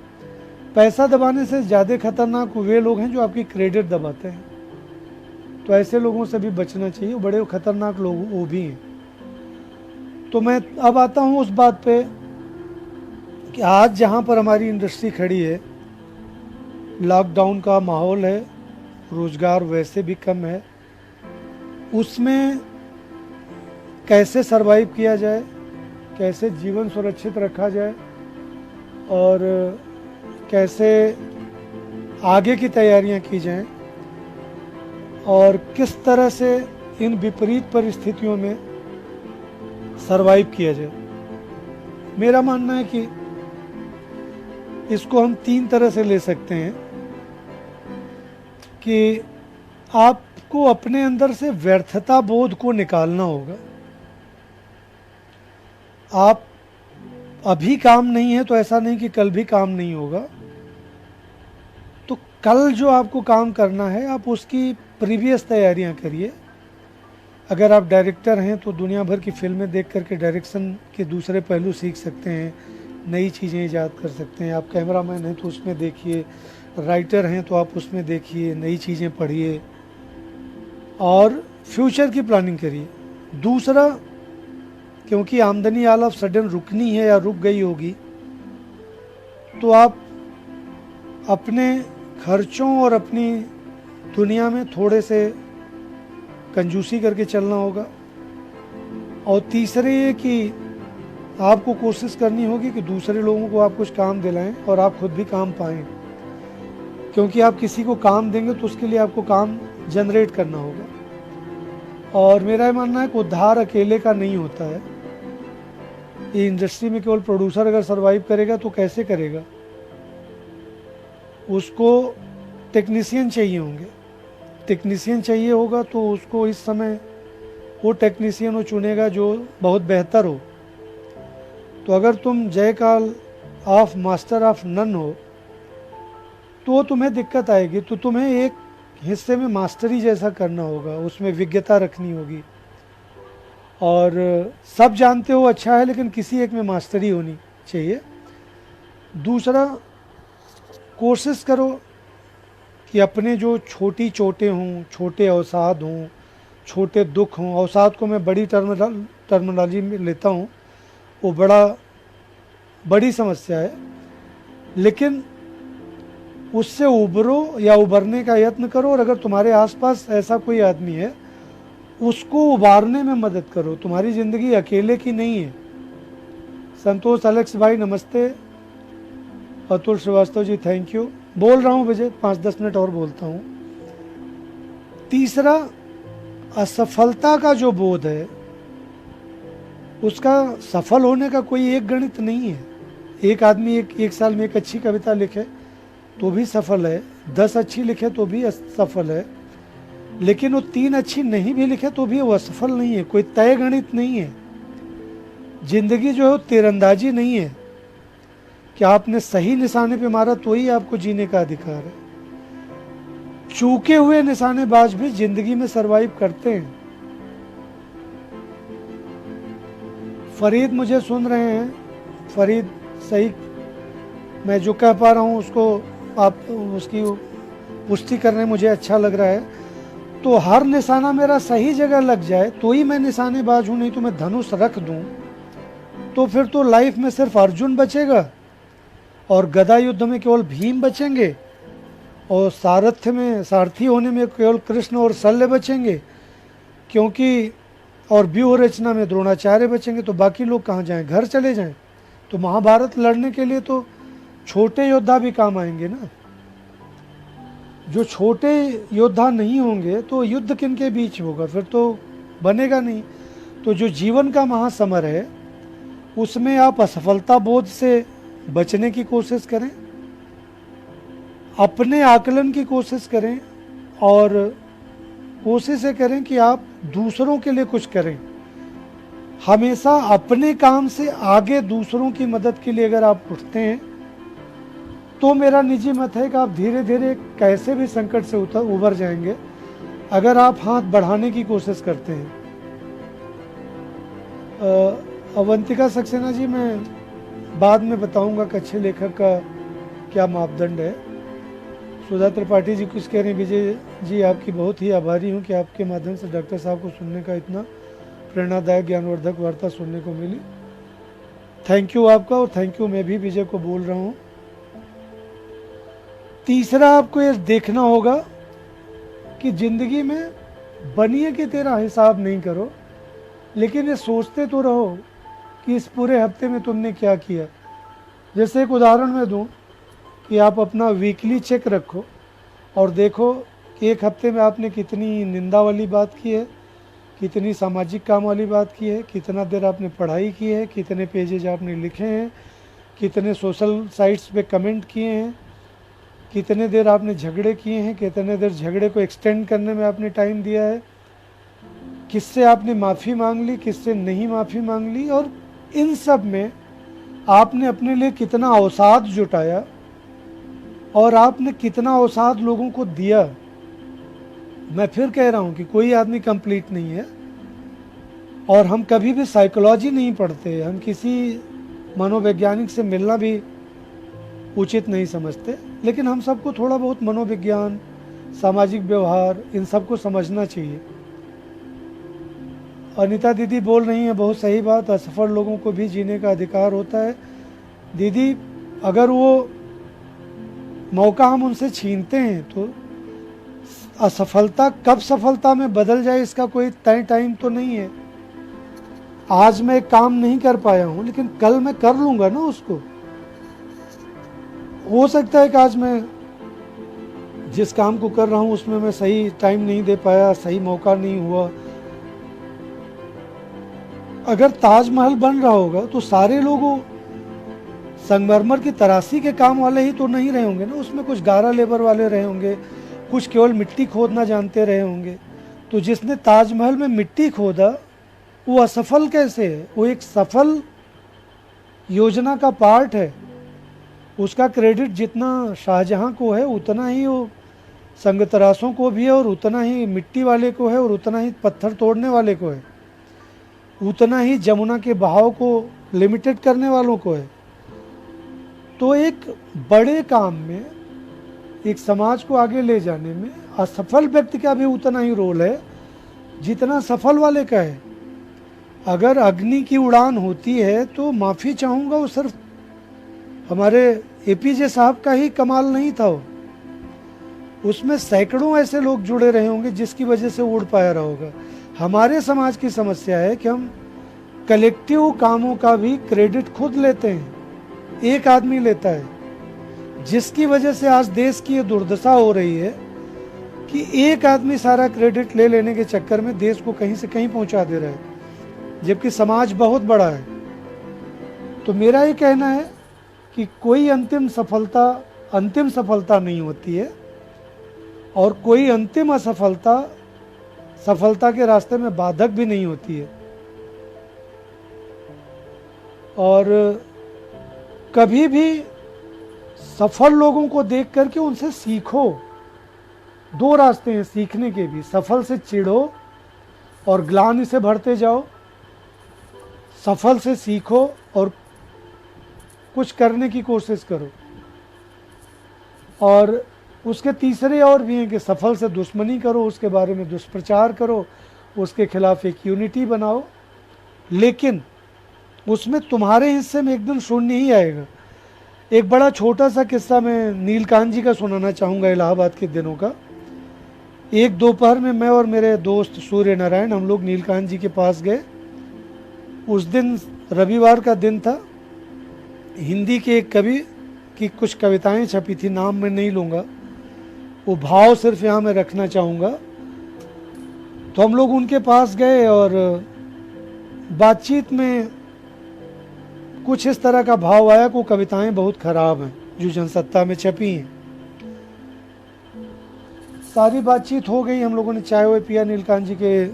पैसा दबाने से ज़्यादा खतरनाक वे लोग हैं जो आपकी क्रेडिट दबाते हैं, तो ऐसे लोगों से भी बचना चाहिए, बड़े खतरनाक लोग वो भी हैं। तो मैं अब आता हूँ उस बात पे कि आज जहाँ पर हमारी इंडस्ट्री खड़ी है, लॉकडाउन का माहौल है, रोज़गार वैसे भी कम है, उसमें कैसे सरवाइव किया जाए, कैसे जीवन सुरक्षित रखा जाए और कैसे आगे की तैयारियां की जाएं और किस तरह से इन विपरीत परिस्थितियों में सरवाइव किया जाए। मेरा मानना है कि इसको हम 3 तरह से ले सकते हैं कि आपको अपने अंदर से व्यर्थता बोध को निकालना होगा। आप अभी काम नहीं है तो ऐसा नहीं कि कल भी काम नहीं होगा। तो कल जो आपको काम करना है आप उसकी प्रीवियस तैयारियां करिए। अगर आप डायरेक्टर हैं तो दुनिया भर की फिल्में देख करके डायरेक्शन के दूसरे पहलू सीख सकते हैं, नई चीज़ें ईजाद कर सकते हैं। आप कैमरामैन हैं तो उसमें देखिए, राइटर हैं तो आप उसमें देखिए, नई चीज़ें पढ़िए और फ्यूचर की प्लानिंग करिए। दूसरा, क्योंकि आमदनी ऑल ऑफ सडन रुकनी है या रुक गई होगी, तो आप अपने खर्चों और अपनी दुनिया में थोड़े से कंजूसी करके चलना होगा। और तीसरे ये कि आपको कोशिश करनी होगी कि दूसरे लोगों को आप कुछ काम दिलाएं और आप खुद भी काम पाएं, क्योंकि आप किसी को काम देंगे तो उसके लिए आपको काम जनरेट करना होगा। और मेरा ये मानना है कि उद्धार अकेले का नहीं होता है। ये इंडस्ट्री में केवल प्रोड्यूसर अगर सरवाइव करेगा तो कैसे करेगा, उसको टेक्नीशियन चाहिए होंगे। टेक्नीशियन चाहिए होगा तो उसको इस समय वो टेक्नीशियन वो चुनेगा जो बहुत बेहतर हो। तो अगर तुम जयकाल ऑफ मास्टर ऑफ नन हो तो तुम्हें दिक्कत आएगी। तो तुम्हें एक हिस्से में मास्टरी जैसा करना होगा, उसमें विज्ञता रखनी होगी। और सब जानते हो अच्छा है, लेकिन किसी एक में मास्टरी होनी चाहिए। दूसरा, कोशिश करो कि अपने जो छोटी चोटें हों, छोटे अवसाद हों, छोटे दुख हों, अवसाद को मैं बड़ी टर्मिनोलॉजी में लेता हूँ, वो बड़ी समस्या है, लेकिन उससे उभरो या उभरने का यत्न करो, और अगर तुम्हारे आसपास ऐसा कोई आदमी है उसको उभारने में मदद करो। तुम्हारी ज़िंदगी अकेले की नहीं है। संतोष अलेक्स भाई नमस्ते। Atul Srivastava ji thank you. बोल रहा हूँ विजय, 5-10 मिनट और बोलता हूँ। तीसरा, असफलता का जो बोध है उसका सफल होने का कोई एक गणित नहीं है। एक आदमी एक साल में एक अच्छी कविता लिखे तो भी सफल है, 10 अच्छी लिखे तो भी सफल है, लेकिन वो 3 अच्छी नहीं भी लिखे तो भी वो असफल नहीं है। कोई तय गणित नहीं है। जिंदगी जो है वो तीरंदाजी नहीं है कि आपने सही निशाने पे मारा तो ही आपको जीने का अधिकार है। चूके हुए निशानेबाज भी जिंदगी में सरवाइव करते हैं। फरीद मुझे सुन रहे हैं, फरीद सही, मैं जो कह पा रहा हूँ उसको आप उसकी पुष्टि करने मुझे अच्छा लग रहा है। तो हर निशाना मेरा सही जगह लग जाए तो ही मैं निशानेबाज हूँ, नहीं तो मैं धनुष रख दूँ तो फिर तो लाइफ में सिर्फ अर्जुन बचेगा और गदा युद्ध में केवल भीम बचेंगे, और सारथ्य में सारथी होने में केवल कृष्ण और शल्य बचेंगे, क्योंकि और व्यूह रचना में द्रोणाचार्य बचेंगे। तो बाकी लोग कहाँ जाएं, घर चले जाएं। तो महाभारत लड़ने के लिए तो छोटे योद्धा भी काम आएंगे ना। जो छोटे योद्धा नहीं होंगे तो युद्ध किनके बीच होगा, फिर तो बनेगा नहीं। तो जो जीवन का महासमर है उसमें आप असफलता बोध से बचने की कोशिश करें, अपने आकलन की कोशिश करें, और कोशिश ये करें कि आप दूसरों के लिए कुछ करें। हमेशा अपने काम से आगे दूसरों की मदद के लिए अगर आप उठते हैं तो मेरा निजी मत है कि आप धीरे धीरे कैसे भी संकट से उबर जाएंगे अगर आप हाथ बढ़ाने की कोशिश करते हैं। अवंतिका सक्सेना जी, मैं बाद में बताऊंगा कि अच्छे लेखक का क्या मापदंड है। सुधा त्रिपाठी जी कुछ कह रहे हैं, विजय जी आपकी बहुत ही आभारी हूँ कि आपके माध्यम से डॉक्टर साहब को सुनने का इतना प्रेरणादायक ज्ञानवर्धक वार्ता सुनने को मिली। थैंक यू आपका, और थैंक यू मैं भी विजय को बोल रहा हूँ। तीसरा, आपको ये देखना होगा कि जिंदगी में बनिए कि तेरा हिसाब नहीं करो, लेकिन ये सोचते तो रहो कि इस पूरे हफ्ते में तुमने क्या किया। जैसे एक उदाहरण मैं दूं कि आप अपना वीकली चेक रखो और देखो कि एक हफ्ते में आपने कितनी निंदा वाली बात की है, कितनी सामाजिक काम वाली बात की है, कितना देर आपने पढ़ाई की है, कितने पेजेज आपने लिखे हैं, कितने सोशल साइट्स पे कमेंट किए हैं, कितने देर आपने झगड़े किए हैं, कितने देर झगड़े को एक्सटेंड करने में आपने टाइम दिया है, किससे आपने माफ़ी मांग ली, किससे नहीं माफ़ी मांग ली, और इन सब में आपने अपने लिए कितना अवसाद जुटाया और आपने कितना अवसाद लोगों को दिया। मैं फिर कह रहा हूँ कि कोई आदमी कंप्लीट नहीं है, और हम कभी भी साइकोलॉजी नहीं पढ़ते, हम किसी मनोवैज्ञानिक से मिलना भी उचित नहीं समझते, लेकिन हम सबको थोड़ा बहुत मनोविज्ञान, सामाजिक व्यवहार, इन सबको समझना चाहिए। अनीता दीदी बोल रही हैं, बहुत सही बात, असफल लोगों को भी जीने का अधिकार होता है। दीदी, अगर वो मौका हम उनसे छीनते हैं तो असफलता कब सफलता में बदल जाए इसका कोई तय टाइम तो नहीं है। आज मैं एक काम नहीं कर पाया हूँ, लेकिन कल मैं कर लूँगा ना उसको। हो सकता है कि आज मैं जिस काम को कर रहा हूँ उसमें मैं सही टाइम नहीं दे पाया, सही मौका नहीं हुआ। अगर ताजमहल बन रहा होगा तो सारे लोग संगमरमर की तराशी के काम वाले ही तो नहीं रहे होंगे ना, उसमें कुछ गारा लेबर वाले रहे होंगे, कुछ केवल मिट्टी खोदना जानते रहे होंगे। तो जिसने ताजमहल में मिट्टी खोदा वो असफल कैसे है? वो एक सफल योजना का पार्ट है। उसका क्रेडिट जितना शाहजहां को है उतना ही वो संग तराशों को भी है, और उतना ही मिट्टी वाले को है, और उतना ही पत्थर तोड़ने वाले को है, उतना ही जमुना के बहाव को लिमिटेड करने वालों को है। तो एक बड़े काम में, एक समाज को आगे ले जाने में असफल व्यक्ति का भी उतना ही रोल है जितना सफल वाले का है। अगर अग्नि की उड़ान होती है तो माफ़ी चाहूँगा, वो सिर्फ हमारे एपीजे साहब का ही कमाल नहीं था, उसमें सैकड़ों ऐसे लोग जुड़े रहे होंगे जिसकी वजह से उड़ पाया रहा होगा। हमारे समाज की समस्या है कि हम कलेक्टिव कामों का भी क्रेडिट खुद लेते हैं, एक आदमी लेता है, जिसकी वजह से आज देश की ये दुर्दशा हो रही है कि एक आदमी सारा क्रेडिट ले लेने के चक्कर में देश को कहीं से कहीं पहुंचा दे रहा है, जबकि समाज बहुत बड़ा है। तो मेरा ये कहना है कि कोई अंतिम सफलता नहीं होती है, और कोई अंतिम असफलता सफलता के रास्ते में बाधक भी नहीं होती है। और कभी भी सफल लोगों को देख करके उनसे सीखो। दो रास्ते हैं सीखने के भी, सफल से चिढ़ो और ग्लानि से भरते जाओ, सफल से सीखो और कुछ करने की कोशिश करो। और उसके तीसरे और भी हैं कि सफल से दुश्मनी करो, उसके बारे में दुष्प्रचार करो, उसके खिलाफ एक यूनिटी बनाओ, लेकिन उसमें तुम्हारे हिस्से में एक दिन शून्य ही आएगा। एक बड़ा छोटा सा किस्सा मैं नीलकांत जी का सुनाना चाहूँगा, इलाहाबाद के दिनों का। एक दोपहर में मैं और मेरे दोस्त सूर्य नारायण, हम लोग नीलकांत जी के पास गए। उस दिन रविवार का दिन था। हिंदी के एक कवि की कुछ कविताएं छपी थी, नाम मैं नहीं लूँगा, वो भाव सिर्फ यहाँ मैं रखना चाहूँगा। तो हम लोग उनके पास गए और बातचीत में कुछ इस तरह का भाव आया कि वो कविताएं बहुत खराब हैं जो जनसत्ता में छपी हैं। सारी बातचीत हो गई, हम लोगों ने चाय वाय पिया नीलकांत जी के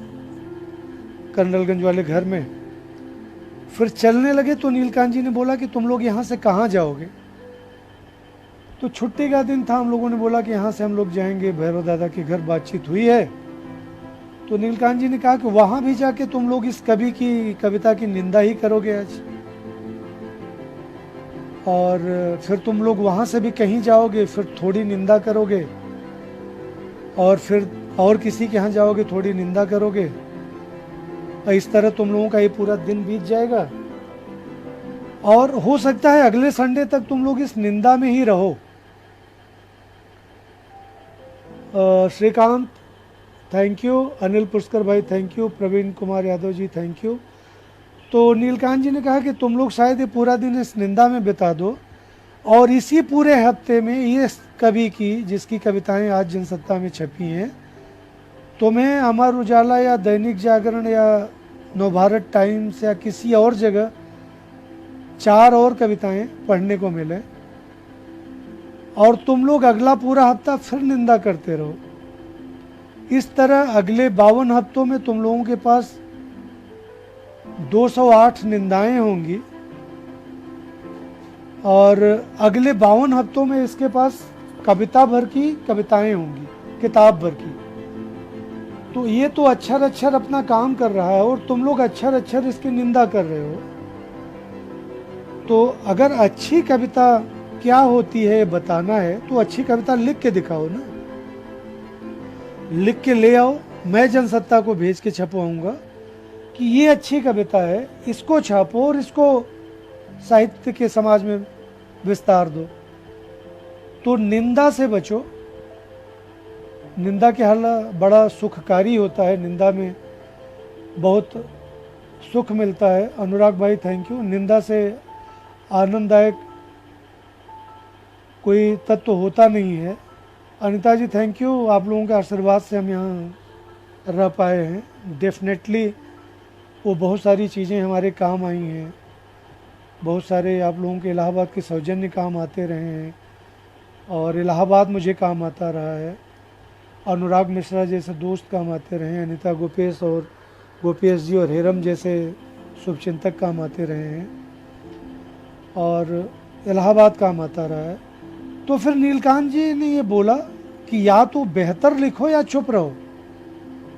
कर्नलगंज वाले घर में। फिर चलने लगे तो नीलकांत जी ने बोला कि तुम लोग यहाँ से कहाँ जाओगे? तो छुट्टी का दिन था, हम लोगों ने बोला कि यहाँ से हम लोग जाएंगे भैरव दादा के घर। बातचीत हुई है तो नीलकांत जी ने कहा कि वहाँ भी जाके तुम लोग इस कवि की कविता की निंदा ही करोगे आज, और फिर तुम लोग वहाँ से भी कहीं जाओगे फिर थोड़ी निंदा करोगे, और फिर और किसी के यहाँ जाओगे थोड़ी निंदा करोगे, और इस तरह तुम लोगों का ये पूरा दिन बीत जाएगा। और हो सकता है अगले संडे तक तुम लोग इस निंदा में ही रहो। श्रीकांत थैंक यू, अनिल पुष्कर भाई thank you, Praveen Kumar Yadav ji thank you. तो नीलकांत जी ने कहा कि तुम लोग शायद ये पूरा दिन इस निंदा में बिता दो, और इसी पूरे हफ्ते में ये कवि की जिसकी कविताएं आज जनसत्ता में छपी हैं, तुम्हें अमर उजाला या दैनिक जागरण या नवभारत टाइम्स या किसी और जगह 4 और कविताएं पढ़ने को मिले, और तुम लोग अगला पूरा हफ्ता फिर निंदा करते रहो। इस तरह अगले 52 हफ्तों में तुम लोगों के पास 208 निंदाएं होंगी, और अगले 52 हफ्तों में इसके पास कविता भर की कविताएं होंगी, किताब भर की। तो ये तो अक्षर अक्षर अपना काम कर रहा है और तुम लोग अक्षर अक्षर इसकी निंदा कर रहे हो। तो अगर अच्छी कविता क्या होती है बताना है तो अच्छी कविता लिख के दिखाओ ना, लिख के ले आओ, मैं जनसत्ता को भेज के छपवाऊंगा कि ये अच्छी कविता है, इसको छापो और इसको साहित्य के समाज में विस्तार दो। तो निंदा से बचो। निंदा के हल बड़ा सुखकारी होता है, निंदा में बहुत सुख मिलता है। अनुराग भाई थैंक यू। निंदा से आनंददायक कोई तत्व होता नहीं है। अनिता जी थैंक यू, आप लोगों के आशीर्वाद से हम यहाँ रह पाए हैं। डेफिनेटली वो बहुत सारी चीज़ें हमारे काम आई हैं, बहुत सारे आप लोगों के इलाहाबाद के सौजन्य काम आते रहे हैं, और इलाहाबाद मुझे काम आता रहा है। अनुराग मिश्रा जैसे दोस्त काम आते रहे हैं, अनिता गोपेश और गोपेश जी और हेरम जैसे शुभचिंतक काम आते रहे हैं, और इलाहाबाद काम आता रहा है। तो फिर नीलकांत जी ने ये बोला कि या तो बेहतर लिखो या चुप रहो,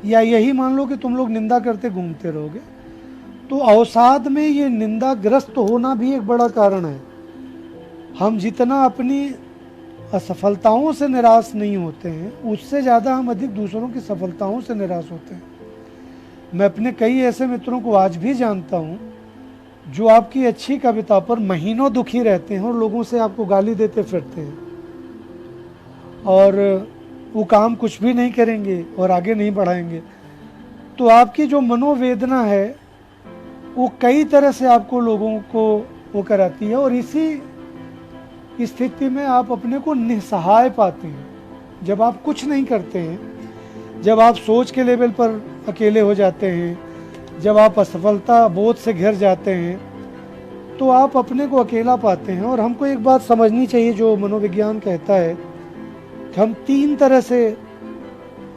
या यही मान लो कि तुम लोग निंदा करते घूमते रहोगे। तो अवसाद में ये निंदाग्रस्त होना भी एक बड़ा कारण है। हम जितना अपनी असफलताओं से निराश नहीं होते हैं, उससे ज़्यादा हम अधिक दूसरों की सफलताओं से निराश होते हैं। मैं अपने कई ऐसे मित्रों को आज भी जानता हूँ जो आपकी अच्छी कविता पर महीनों दुखी रहते हैं और लोगों से आपको गाली देते फिरते हैं। और वो काम कुछ भी नहीं करेंगे और आगे नहीं बढ़ाएंगे। तो आपकी जो मनोवेदना है वो कई तरह से आपको लोगों को वो कराती है, और इसी स्थिति में आप अपने को निस्सहाय पाते हैं। जब आप कुछ नहीं करते हैं, जब आप सोच के लेवल पर अकेले हो जाते हैं, जब आप असफलता बोध से घिर जाते हैं, तो आप अपने को अकेला पाते हैं। और हमको एक बात समझनी चाहिए जो मनोविज्ञान कहता है कि हम 3 तरह से,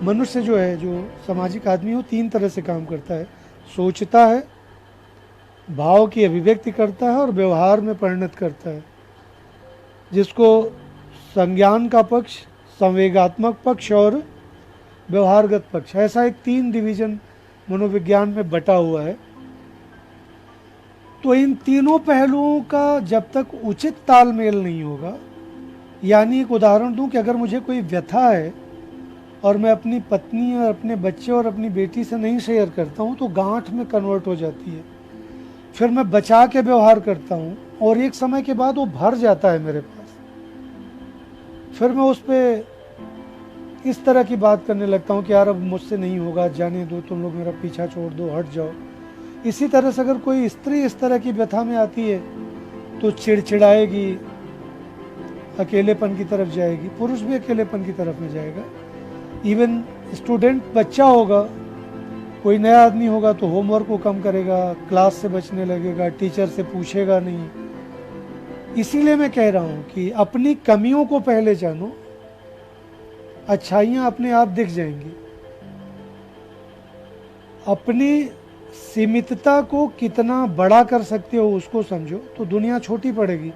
मनुष्य जो है, जो सामाजिक आदमी हो, 3 तरह से काम करता है। सोचता है, भाव की अभिव्यक्ति करता है और व्यवहार में परिणत करता है, जिसको संज्ञान का पक्ष, संवेगात्मक पक्ष और व्यवहारगत पक्ष, ऐसा एक 3 डिवीजन मनोविज्ञान में बटा हुआ है। तो इन तीनों पहलुओं का जब तक उचित तालमेल नहीं होगा, यानी एक उदाहरण दूं कि अगर मुझे कोई व्यथा है और मैं अपनी पत्नी और अपने बच्चे और अपनी बेटी से नहीं शेयर करता हूं, तो गांठ में कन्वर्ट हो जाती है। फिर मैं बचा के व्यवहार करता हूं और एक समय के बाद वो भर जाता है मेरे पास। फिर मैं उस पर इस तरह की बात करने लगता हूं कि यार अब मुझसे नहीं होगा, जाने दो, तुम लोग मेरा पीछा छोड़ दो, हट जाओ। इसी तरह से अगर कोई स्त्री इस तरह की व्यथा में आती है तो चिड़चिड़ाएगी, अकेलेपन की तरफ जाएगी। पुरुष भी अकेलेपन की तरफ में जाएगा। इवन स्टूडेंट बच्चा होगा, कोई नया आदमी होगा तो होमवर्क को कम करेगा, क्लास से बचने लगेगा, टीचर से पूछेगा नहीं। इसीलिए मैं कह रहा हूं कि अपनी कमियों को पहले जानो, अच्छाइयां अपने आप दिख जाएंगी। अपनी सीमितता को कितना बड़ा कर सकते हो उसको समझो, तो दुनिया छोटी पड़ेगी।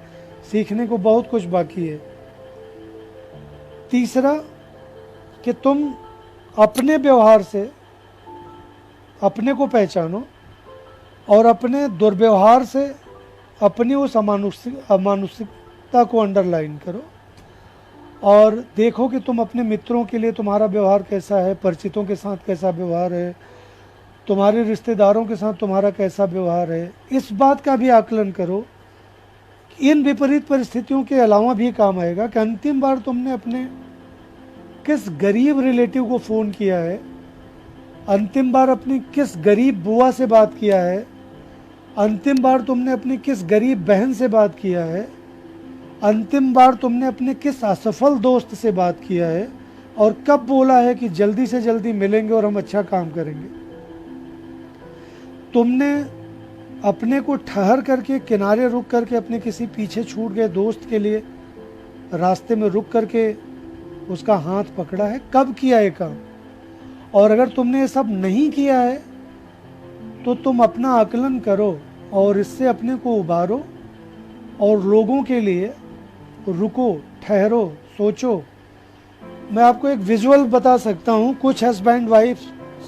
सीखने को बहुत कुछ बाकी है। तीसरा कि तुम अपने व्यवहार से अपने को पहचानो और अपने दुर्व्यवहार से अपनी उस अमानुषिकता को अंडरलाइन करो, और देखो कि तुम अपने मित्रों के लिए तुम्हारा व्यवहार कैसा है, परिचितों के साथ कैसा व्यवहार है, तुम्हारे रिश्तेदारों के साथ तुम्हारा कैसा व्यवहार है। इस बात का भी आकलन करो। इन विपरीत परिस्थितियों के अलावा भी काम आएगा कि अंतिम बार तुमने अपने किस गरीब रिलेटिव को फ़ोन किया है, अंतिम बार अपनी किस गरीब बुआ से बात किया है, अंतिम बार तुमने अपनी किस गरीब बहन से बात किया है, अंतिम बार तुमने अपने किस असफल दोस्त से बात किया है, और कब बोला है कि जल्दी से जल्दी मिलेंगे और हम अच्छा काम करेंगे। तुमने अपने को ठहर करके, किनारे रुक करके, अपने किसी पीछे छूट गए दोस्त के लिए रास्ते में रुक करके उसका हाथ पकड़ा है, कब किया ये काम। और अगर तुमने ये सब नहीं किया है तो तुम अपना आकलन करो और इससे अपने को उबारो और लोगों के लिए रुको, ठहरो, सोचो। मैं आपको एक विजुअल बता सकता हूँ। कुछ हस्बैंड वाइफ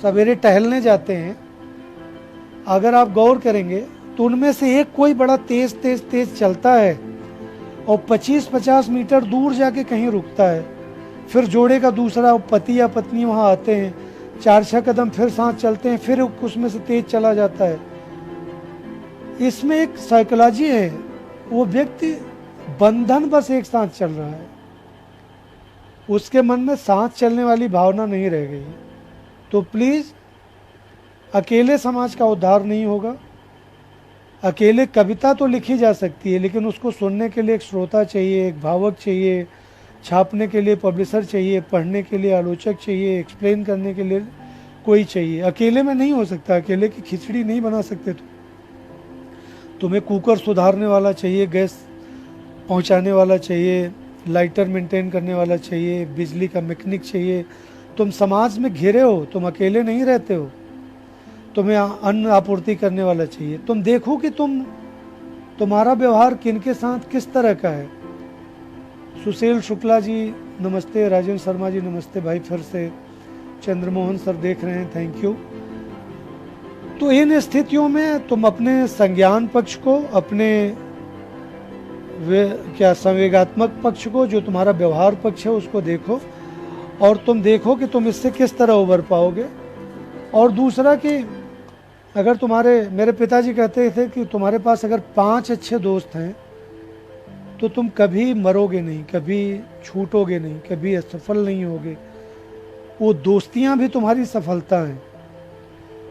सवेरे टहलने जाते हैं, अगर आप गौर करेंगे तो उनमें से एक कोई बड़ा तेज तेज तेज चलता है और 25-50 मीटर दूर जाके कहीं रुकता है। फिर जोड़े का दूसरा पति या पत्नी वहाँ आते हैं, 4-6 कदम फिर साथ चलते हैं, फिर उसमें से तेज चला जाता है। इसमें एक साइकोलॉजी है, वो व्यक्ति बंधन बस एक साथ चल रहा है, उसके मन में साथ चलने वाली भावना नहीं रह गई। तो प्लीज़, अकेले समाज का उद्धार नहीं होगा। अकेले कविता तो लिखी जा सकती है, लेकिन उसको सुनने के लिए एक श्रोता चाहिए, एक भावक चाहिए, छापने के लिए पब्लिशर चाहिए, पढ़ने के लिए आलोचक चाहिए, एक्सप्लेन करने के लिए कोई चाहिए। अकेले में नहीं हो सकता, अकेले की खिचड़ी नहीं बना सकते तुम्हें कुकर सुधारने वाला चाहिए, गैस पहुंचाने वाला चाहिए, लाइटर मेंटेन करने वाला चाहिए, बिजली का मैकेनिक चाहिए। तुम समाज में घिरे हो, तुम अकेले नहीं रहते हो, तुम्हें अन्न आपूर्ति करने वाला चाहिए। तुम देखो कि तुम्हारा व्यवहार किनके साथ किस तरह का है। सुशील शुक्ला जी नमस्ते, राजेंद्र शर्मा जी नमस्ते भाई, फिर से चंद्रमोहन सर देख रहे हैं, थैंक यू। तो इन स्थितियों में तुम अपने संज्ञान पक्ष को, अपने संवेगात्मक पक्ष को, जो तुम्हारा व्यवहार पक्ष है, उसको देखो और तुम देखो कि तुम इससे किस तरह उबर पाओगे। और दूसरा कि अगर मेरे पिताजी कहते थे कि तुम्हारे पास अगर 5 अच्छे दोस्त हैं तो तुम कभी मरोगे नहीं, कभी छूटोगे नहीं, कभी असफल नहीं होगे, वो दोस्तियां भी तुम्हारी सफलता हैं।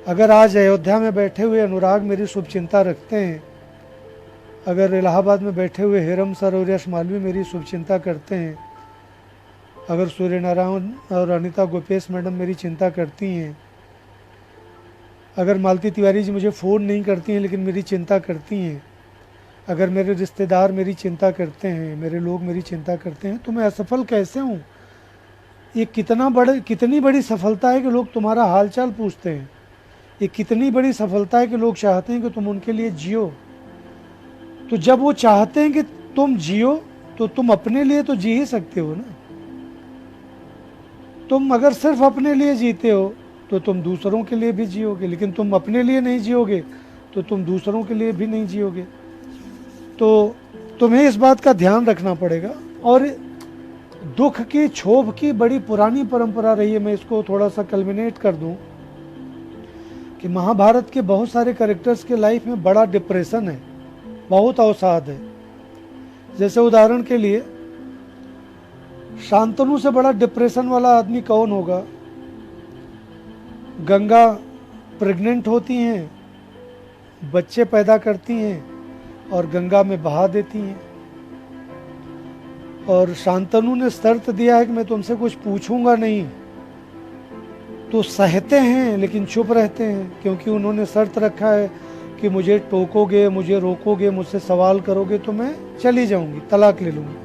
अगर आज अयोध्या में बैठे हुए अनुराग मेरी शुभचिंता रखते हैं, अगर इलाहाबाद में बैठे हुए हेरम सर और यश मालवी मेरी शुभचिंता करते हैं, अगर सूर्य नारायण और अनिता गोपेश मैडम मेरी चिंता करती हैं, अगर मालती तिवारी जी मुझे फ़ोन नहीं करती हैं लेकिन मेरी चिंता करती हैं, अगर मेरे रिश्तेदार मेरी चिंता करते हैं, मेरे लोग मेरी चिंता करते हैं, तो मैं असफल कैसे हूँ? ये कितनी बड़ी सफलता है कि लोग तुम्हारा हालचाल पूछते हैं। ये कितनी बड़ी सफलता है कि लोग चाहते हैं कि तुम उनके लिए जियो। तो जब वो चाहते हैं कि तुम जियो तो तुम अपने लिए तो जी ही सकते हो ना। तुम अगर सिर्फ अपने लिए जीते हो तो तुम दूसरों के लिए भी जियोगे, लेकिन तुम अपने लिए नहीं जियोगे तो तुम दूसरों के लिए भी नहीं जियोगे। तो तुम्हें इस बात का ध्यान रखना पड़ेगा। और दुख की क्षोभ की बड़ी पुरानी परंपरा रही है। मैं इसको थोड़ा सा कल्मिनेट कर दूं कि महाभारत के बहुत सारे कैरेक्टर्स के लाइफ में बड़ा डिप्रेशन है, बहुत अवसाद है। जैसे उदाहरण के लिए शांतनु से बड़ा डिप्रेशन वाला आदमी कौन होगा? गंगा प्रेग्नेंट होती हैं, बच्चे पैदा करती हैं और गंगा में बहा देती हैं। और शांतनु ने शर्त दिया है कि मैं तुमसे कुछ पूछूंगा नहीं, तो सहते हैं लेकिन चुप रहते हैं, क्योंकि उन्होंने शर्त रखा है कि मुझे टोकोगे, मुझे रोकोगे, मुझसे सवाल करोगे तो मैं चली जाऊंगी, तलाक ले लूंगी।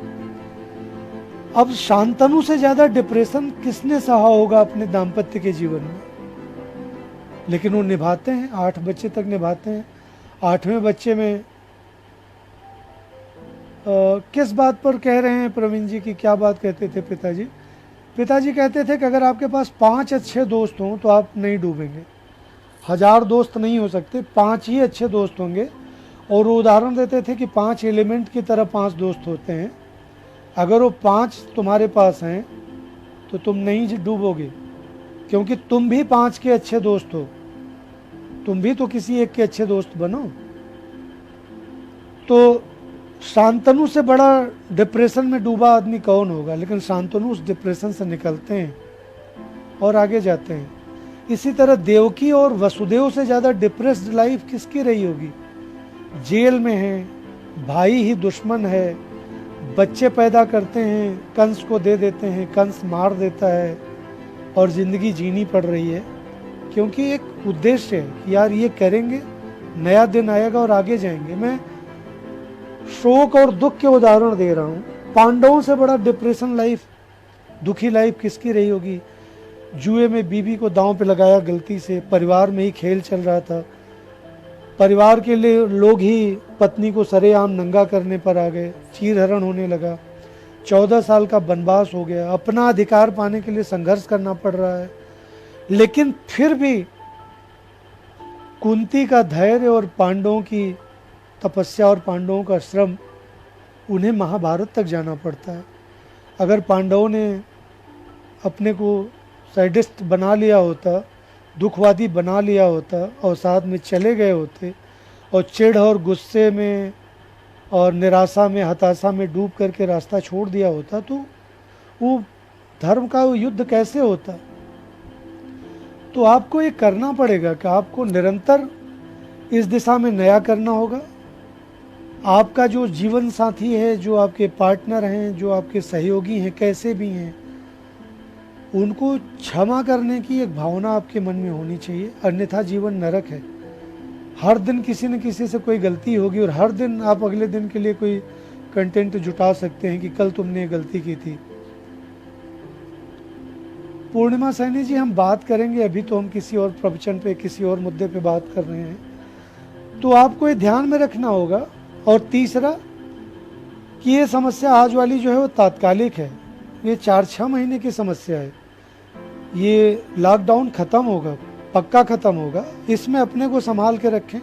अब शांतनु से ज्यादा डिप्रेशन किसने सहा होगा अपने दाम्पत्य के जीवन में? लेकिन वो निभाते हैं, 8 बच्चे तक निभाते हैं। 8वें बच्चे में किस बात पर कह रहे हैं प्रवीण जी की? क्या बात कहते थे पिताजी? पिताजी कहते थे कि अगर आपके पास 5 अच्छे दोस्त हों तो आप नहीं डूबेंगे। 1000 दोस्त नहीं हो सकते, 5 ही अच्छे दोस्त होंगे। और वो उदाहरण देते थे कि 5 एलिमेंट की तरह 5 दोस्त होते हैं। अगर वो 5 तुम्हारे पास हैं तो तुम नहीं डूबोगे, क्योंकि तुम भी 5 के अच्छे दोस्त हो। तुम भी तो किसी एक के अच्छे दोस्त बनो। तो शांतनु से बड़ा डिप्रेशन में डूबा आदमी कौन होगा? लेकिन शांतनु उस डिप्रेशन से निकलते हैं और आगे जाते हैं। इसी तरह देवकी और वसुदेव से ज़्यादा डिप्रेस्ड लाइफ किसकी रही होगी? जेल में है, भाई ही दुश्मन है, बच्चे पैदा करते हैं, कंस को दे देते हैं, कंस मार देता है और ज़िंदगी जीनी पड़ रही है, क्योंकि एक उद्देश्य है कि यार ये करेंगे, नया दिन आएगा और आगे जाएंगे। मैं शोक और दुख के उदाहरण दे रहा हूँ। पांडवों से बड़ा डिप्रेशन लाइफ, दुखी लाइफ किसकी रही होगी? जुए में बीवी को दांव पे लगाया गलती से, परिवार में ही खेल चल रहा था, परिवार के लिए लोग ही पत्नी को सरेआम नंगा करने पर आ गए, चीरहरण होने लगा, 14 साल का वनवास हो गया, अपना अधिकार पाने के लिए संघर्ष करना पड़ रहा है। लेकिन फिर भी कुंती का धैर्य और पांडवों की तपस्या और पांडवों का श्रम, उन्हें महाभारत तक जाना पड़ता है। अगर पांडवों ने अपने को सैडिस्ट बना लिया होता, दुखवादी बना लिया होता और साथ में चले गए होते और चिढ़ और गुस्से में और निराशा में, हताशा में डूब करके रास्ता छोड़ दिया होता, तो वो धर्म का वो युद्ध कैसे होता? तो आपको ये करना पड़ेगा कि आपको निरंतर इस दिशा में नया करना होगा। आपका जो जीवन साथी है, जो आपके पार्टनर हैं, जो आपके सहयोगी हैं, कैसे भी हैं, उनको क्षमा करने की एक भावना आपके मन में होनी चाहिए, अन्यथा जीवन नरक है। हर दिन किसी न किसी से कोई गलती होगी और हर दिन आप अगले दिन के लिए कोई कंटेंट जुटा सकते हैं कि कल तुमने गलती की थी। पूर्णिमा सैनी जी, हम बात करेंगे, अभी तो हम किसी और प्रवचन पे, किसी और मुद्दे पे बात कर रहे हैं, तो आपको ये ध्यान में रखना होगा। और तीसरा कि ये समस्या आज वाली जो है वो तात्कालिक है, ये 4-6 महीने की समस्या है। ये लॉकडाउन ख़त्म होगा, पक्का ख़त्म होगा, इसमें अपने को संभाल के रखें।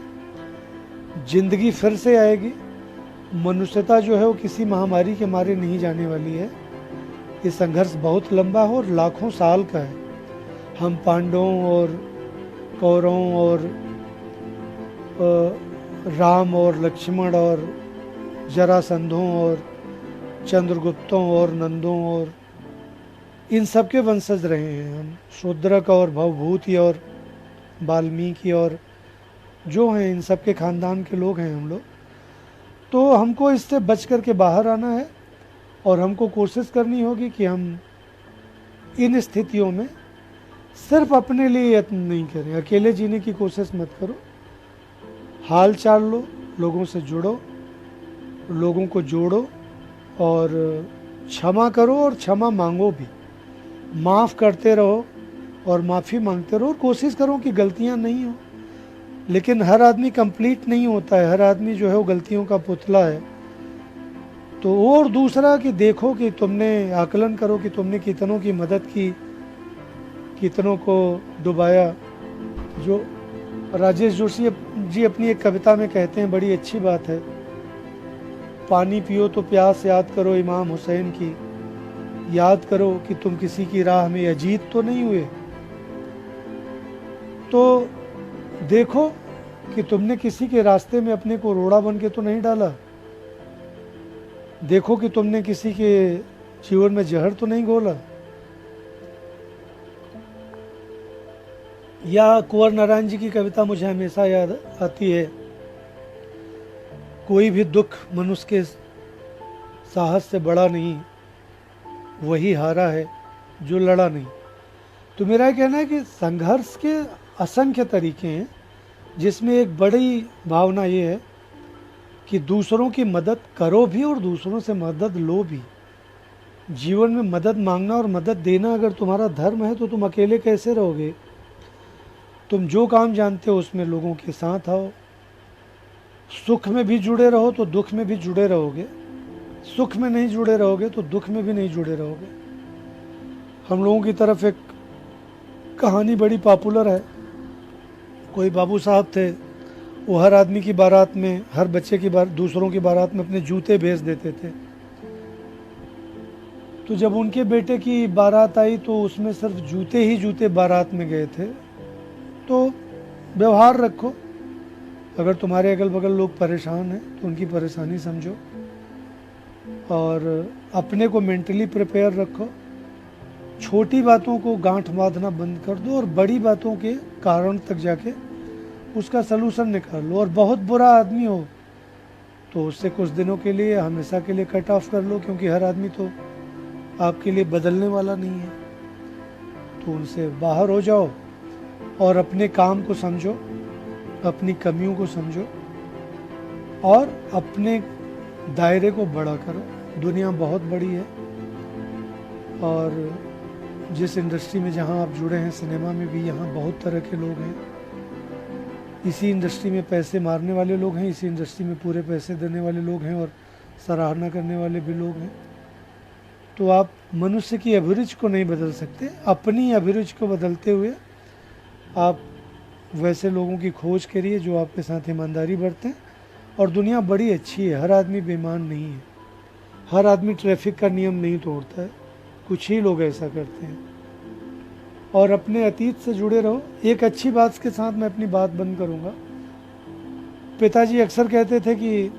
जिंदगी फिर से आएगी। मनुष्यता जो है वो किसी महामारी के मारे नहीं जाने वाली है। ये संघर्ष बहुत लंबा है और लाखों साल का है। हम पांडवों और कौरवों और राम और लक्ष्मण और जरासंधों और चंद्रगुप्तों और नंदों और इन सब के वंशज रहे हैं हम, शूद्रक और भवभूति और वाल्मीकि और जो हैं, इन सब के खानदान के लोग हैं हम लोग। तो हमको इससे बच कर के बाहर आना है और हमको कोशिश करनी होगी कि हम इन स्थितियों में सिर्फ अपने लिए यत्न नहीं करें, अकेले जीने की कोशिश मत करो। हाल चाल लो, लोगों से जुड़ो, लोगों को जोड़ो और क्षमा करो और क्षमा मांगो भी। माफ़ करते रहो और माफ़ी मांगते रहो और कोशिश करो कि गलतियां नहीं हो। लेकिन हर आदमी कंप्लीट नहीं होता है, हर आदमी जो है वो गलतियों का पुतला है। तो और दूसरा कि देखो कि तुमने आकलन करो कि तुमने कितनों की मदद की, कितनों को डुबाया। जो राजेश जोशी जी अपनी एक कविता में कहते हैं, बड़ी अच्छी बात है, पानी पियो तो प्यास याद करो इमाम हुसैन की, याद करो कि तुम किसी की राह में अजीत तो नहीं हुए। तो देखो कि तुमने किसी के रास्ते में अपने को रोड़ा बन के तो नहीं डाला। देखो कि तुमने किसी के जीवन में जहर तो नहीं घोला। या कुंवर नारायण जी की कविता मुझे हमेशा याद आती है, कोई भी दुख मनुष्य के साहस से बड़ा नहीं, वही हारा है जो लड़ा नहीं। तो मेरा कहना है कि संघर्ष के असंख्य तरीके हैं, जिसमें एक बड़ी भावना ये है कि दूसरों की मदद करो भी और दूसरों से मदद लो भी। जीवन में मदद मांगना और मदद देना अगर तुम्हारा धर्म है तो तुम अकेले कैसे रहोगे। तुम जो काम जानते हो उसमें लोगों के साथ आओ। सुख में भी जुड़े रहो तो दुख में भी जुड़े रहोगे, सुख में नहीं जुड़े रहोगे तो दुख में भी नहीं जुड़े रहोगे। हम लोगों की तरफ एक कहानी बड़ी पॉपुलर है, कोई बाबू साहब थे, वो हर आदमी की बारात में, हर बच्चे की दूसरों की बारात में अपने जूते भेज देते थे। तो जब उनके बेटे की बारात आई तो उसमें सिर्फ जूते ही जूते बारात में गए थे। तो व्यवहार रखो, अगर तुम्हारे अगल बगल लोग परेशान हैं तो उनकी परेशानी समझो और अपने को मेंटली प्रिपेयर रखो। छोटी बातों को गांठ बांधना बंद कर दो और बड़ी बातों के कारण तक जाके उसका सलूशन निकाल लो। और बहुत बुरा आदमी हो तो उससे कुछ दिनों के लिए, हमेशा के लिए कट ऑफ कर लो, क्योंकि हर आदमी तो आपके लिए बदलने वाला नहीं है। तो उनसे बाहर हो जाओ और अपने काम को समझो, अपनी कमियों को समझो और अपने दायरे को बड़ा करो। दुनिया बहुत बड़ी है और जिस इंडस्ट्री में जहाँ आप जुड़े हैं, सिनेमा में भी, यहाँ बहुत तरह के लोग हैं। इसी इंडस्ट्री में पैसे मारने वाले लोग हैं, इसी इंडस्ट्री में पूरे पैसे देने वाले लोग हैं और सराहना करने वाले भी लोग हैं। तो आप मनुष्य की अभिरुचि को नहीं बदल सकते, अपनी अभिरुचि को बदलते हुए आप वैसे लोगों की खोज करिए जो आपके साथ ईमानदारी बरतें। और दुनिया बड़ी अच्छी है, हर आदमी बेईमान नहीं है, हर आदमी ट्रैफिक का नियम नहीं तोड़ता है, कुछ ही लोग ऐसा करते हैं। और अपने अतीत से जुड़े रहो। एक अच्छी बात के साथ मैं अपनी बात बंद करूंगा। पिताजी अक्सर कहते थे कि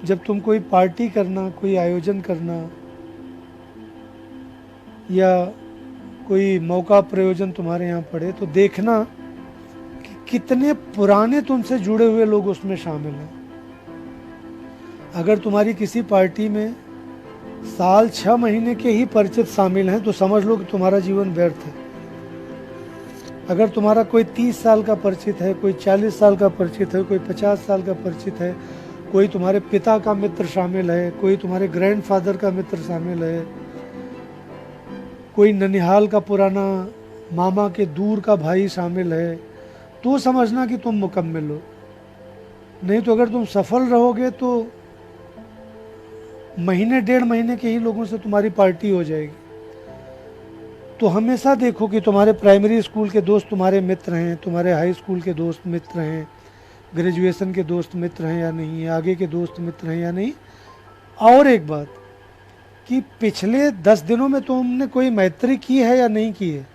जब तुम कोई पार्टी करना, कोई आयोजन करना या कोई मौका प्रयोजन तुम्हारे यहाँ पड़े तो देखना कि कितने पुराने तुमसे जुड़े हुए लोग उसमें शामिल हैं। अगर तुम्हारी किसी पार्टी में साल 6 महीने के ही परिचित शामिल हैं तो समझ लो कि तुम्हारा जीवन व्यर्थ है। अगर तुम्हारा कोई 30 साल का परिचित है, कोई 40 साल का परिचित है, कोई 50 साल का परिचित है, कोई तुम्हारे पिता का मित्र शामिल है, कोई तुम्हारे ग्रैंडफादर का मित्र शामिल है, कोई ननिहाल का पुराना मामा के दूर का भाई शामिल है, तो समझना कि तुम मुकम्मल हो। नहीं तो अगर तुम सफल रहोगे तो महीने 1.5 महीने के ही लोगों से तुम्हारी पार्टी हो जाएगी। तो हमेशा देखो कि तुम्हारे प्राइमरी स्कूल के दोस्त तुम्हारे मित्र हैं, तुम्हारे हाई स्कूल के दोस्त मित्र हैं, ग्रेजुएशन के दोस्त मित्र हैं या नहीं, आगे के दोस्त मित्र हैं या नहीं। और एक बात कि पिछले 10 दिनों में तुमने कोई मैत्री की है या नहीं की है।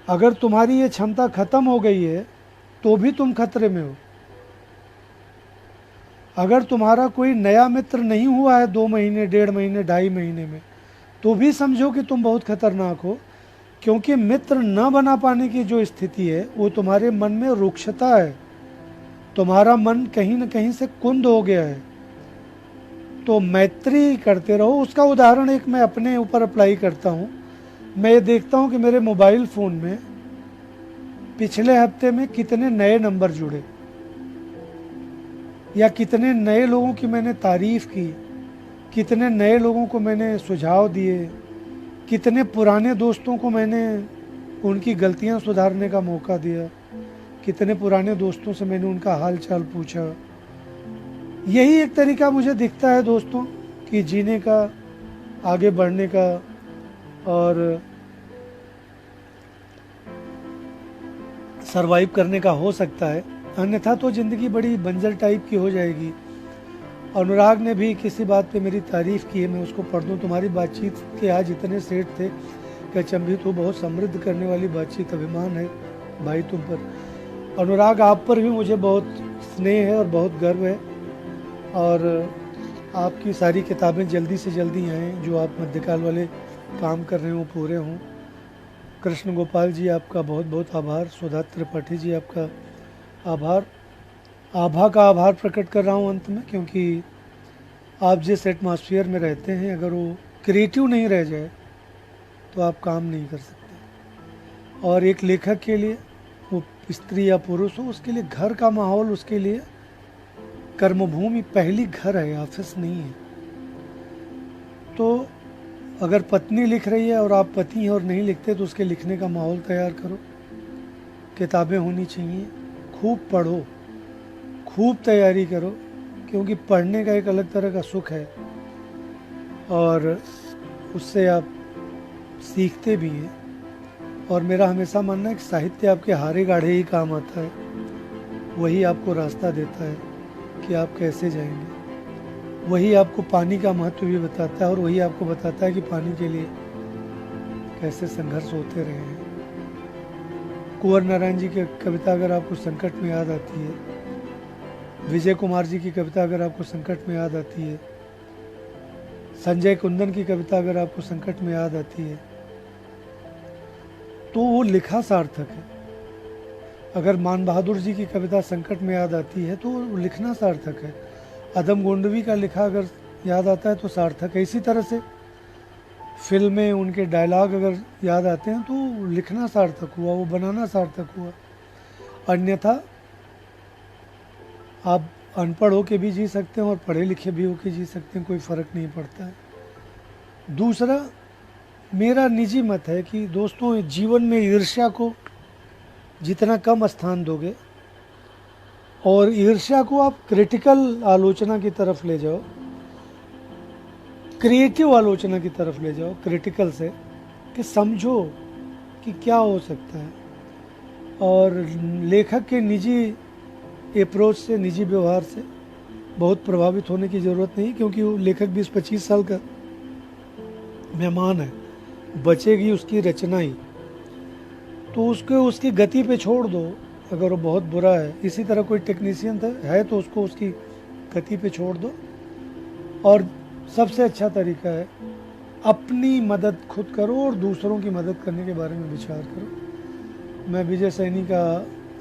अगर तुम्हारी ये क्षमता खत्म हो गई है तो भी तुम खतरे में हो। अगर तुम्हारा कोई नया मित्र नहीं हुआ है 2 महीने, 1.5 महीने, 2.5 महीने में, तो भी समझो कि तुम बहुत खतरनाक हो, क्योंकि मित्र न बना पाने की जो स्थिति है वो तुम्हारे मन में रुक्षता है, तुम्हारा मन कहीं न कहीं से कुंद हो गया है। तो मैत्री करते रहो। उसका उदाहरण एक मैं अपने ऊपर अप्लाई करता हूँ। मैं ये देखता हूँ कि मेरे मोबाइल फ़ोन में पिछले हफ्ते में कितने नए नंबर जुड़े, या कितने नए लोगों की मैंने तारीफ़ की, कितने नए लोगों को मैंने सुझाव दिए, कितने पुराने दोस्तों को मैंने उनकी गलतियां सुधारने का मौका दिया, कितने पुराने दोस्तों से मैंने उनका हाल चाल पूछा। यही एक तरीका मुझे दिखता है दोस्तों कि जीने का, आगे बढ़ने का, और सरवाइव करने का हो सकता है। अन्यथा तो ज़िंदगी बड़ी बंजर टाइप की हो जाएगी। अनुराग ने भी किसी बात पे मेरी तारीफ़ की है, मैं उसको पढ़ दूँ। तुम्हारी बातचीत के आज इतने सेठ थे कि अचंभित हो, बहुत समृद्ध करने वाली बातचीत, अभिमान है भाई तुम पर। अनुराग, आप पर भी मुझे बहुत स्नेह है और बहुत गर्व है, और आपकी सारी किताबें जल्दी से जल्दी आएँ, जो आप मध्यकाल वाले काम कर रहे हो पूरे हों। कृष्ण गोपाल जी, आपका बहुत बहुत आभार। सुधा त्रिपाठी जी, आपका आभार। आभा का आभार प्रकट कर रहा हूँ अंत में, क्योंकि आप जिस एटमॉस्फेयर में रहते हैं, अगर वो क्रिएटिव नहीं रह जाए तो आप काम नहीं कर सकते। और एक लेखक के लिए, वो स्त्री या पुरुष हो, उसके लिए घर का माहौल, उसके लिए कर्मभूमि पहली घर है, ऑफिस नहीं है। तो अगर पत्नी लिख रही है और आप पति हैं और नहीं लिखते, तो उसके लिखने का माहौल तैयार करो। किताबें होनी चाहिए, खूब पढ़ो, खूब तैयारी करो, क्योंकि पढ़ने का एक अलग तरह का सुख है और उससे आप सीखते भी हैं। और मेरा हमेशा मानना है कि साहित्य आपके हारे गाढ़े ही काम आता है, वही आपको रास्ता देता है कि आप कैसे जाएंगे। वही आपको पानी का महत्व भी बताता है, और वही आपको बताता है कि पानी के लिए कैसे संघर्ष होते रहे हैं। कुंवर नारायण जी की कविता अगर आपको संकट में याद आती है, विजय कुमार जी की कविता अगर आपको संकट में याद आती है, संजय कुंदन की कविता अगर आपको संकट में याद आती है, तो वो लिखा सार्थक है। अगर मान बहादुर जी की कविता संकट में याद आती है तो लिखना सार्थक है। अदम गोंडवी का लिखा अगर याद आता है तो सार्थक है। इसी तरह से फिल्में, उनके डायलॉग अगर याद आते हैं तो लिखना सार्थक हुआ, वो बनाना सार्थक हुआ। अन्यथा आप अनपढ़ होके भी जी सकते हैं और पढ़े लिखे भी होके जी सकते हैं, कोई फ़र्क नहीं पड़ता है। दूसरा, मेरा निजी मत है कि दोस्तों, जीवन में ईर्ष्या को जितना कम स्थान दोगे, और ईर्ष्या को आप क्रिटिकल आलोचना की तरफ ले जाओ, क्रिएटिव आलोचना की तरफ ले जाओ, क्रिटिकल से, कि समझो कि क्या हो सकता है। और लेखक के निजी अप्रोच से, निजी व्यवहार से बहुत प्रभावित होने की ज़रूरत नहीं, क्योंकि वो लेखक 20-25 साल का मेहमान है, बचेगी उसकी रचना ही। तो उसको उसकी गति पे छोड़ दो। अगर वो बहुत बुरा है, इसी तरह कोई टेक्नीशियन है तो उसको उसकी गति पे छोड़ दो। और सबसे अच्छा तरीका है, अपनी मदद खुद करो और दूसरों की मदद करने के बारे में विचार करो। मैं विजय सैनी का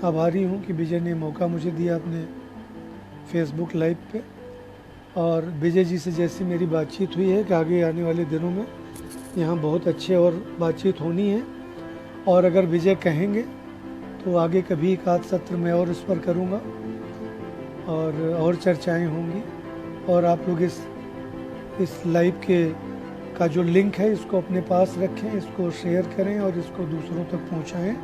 आभारी हूँ कि विजय ने मौका मुझे दिया अपने फेसबुक लाइव पे, और विजय जी से जैसी मेरी बातचीत हुई है कि आगे आने वाले दिनों में यहाँ बहुत अच्छे और बातचीत होनी है। और अगर विजय कहेंगे तो आगे कभी एक आध सत्र में और इस पर करूँगा, और चर्चाएं होंगी। और आप लोग इस लाइव का जो लिंक है, इसको अपने पास रखें, इसको शेयर करें और इसको दूसरों तक पहुँचाएँ,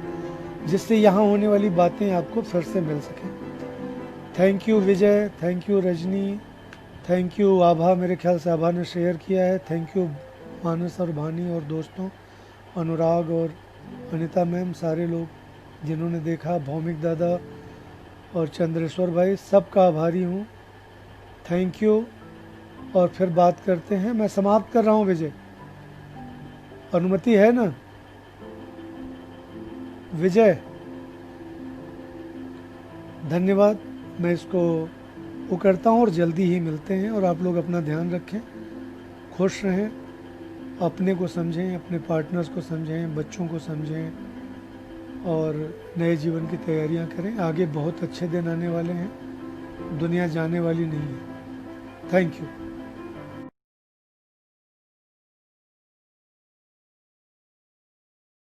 जिससे यहाँ होने वाली बातें आपको फिर से मिल सकें। Thank you Vijay, thank you Rajni, thank you Abha, मेरे ख्याल से आभा ने शेयर किया है। थैंक यू मानस और भानी और दोस्तों, अनुराग और अनिता मैम, सारे लोग जिन्होंने देखा, भौमिक दादा और चंद्रेश्वर भाई, सबका आभारी हूँ। Thank you. और फिर बात करते हैं। मैं समाप्त कर रहा हूँ विजय, अनुमति है ना विजय? धन्यवाद। मैं इसको वो करता हूँ और जल्दी ही मिलते हैं। और आप लोग अपना ध्यान रखें, खुश रहें, अपने को समझें, अपने पार्टनर्स को समझें, बच्चों को समझें और नए जीवन की तैयारियां करें। आगे बहुत अच्छे दिन आने वाले हैं, दुनिया जाने वाली नहीं है। Thank you.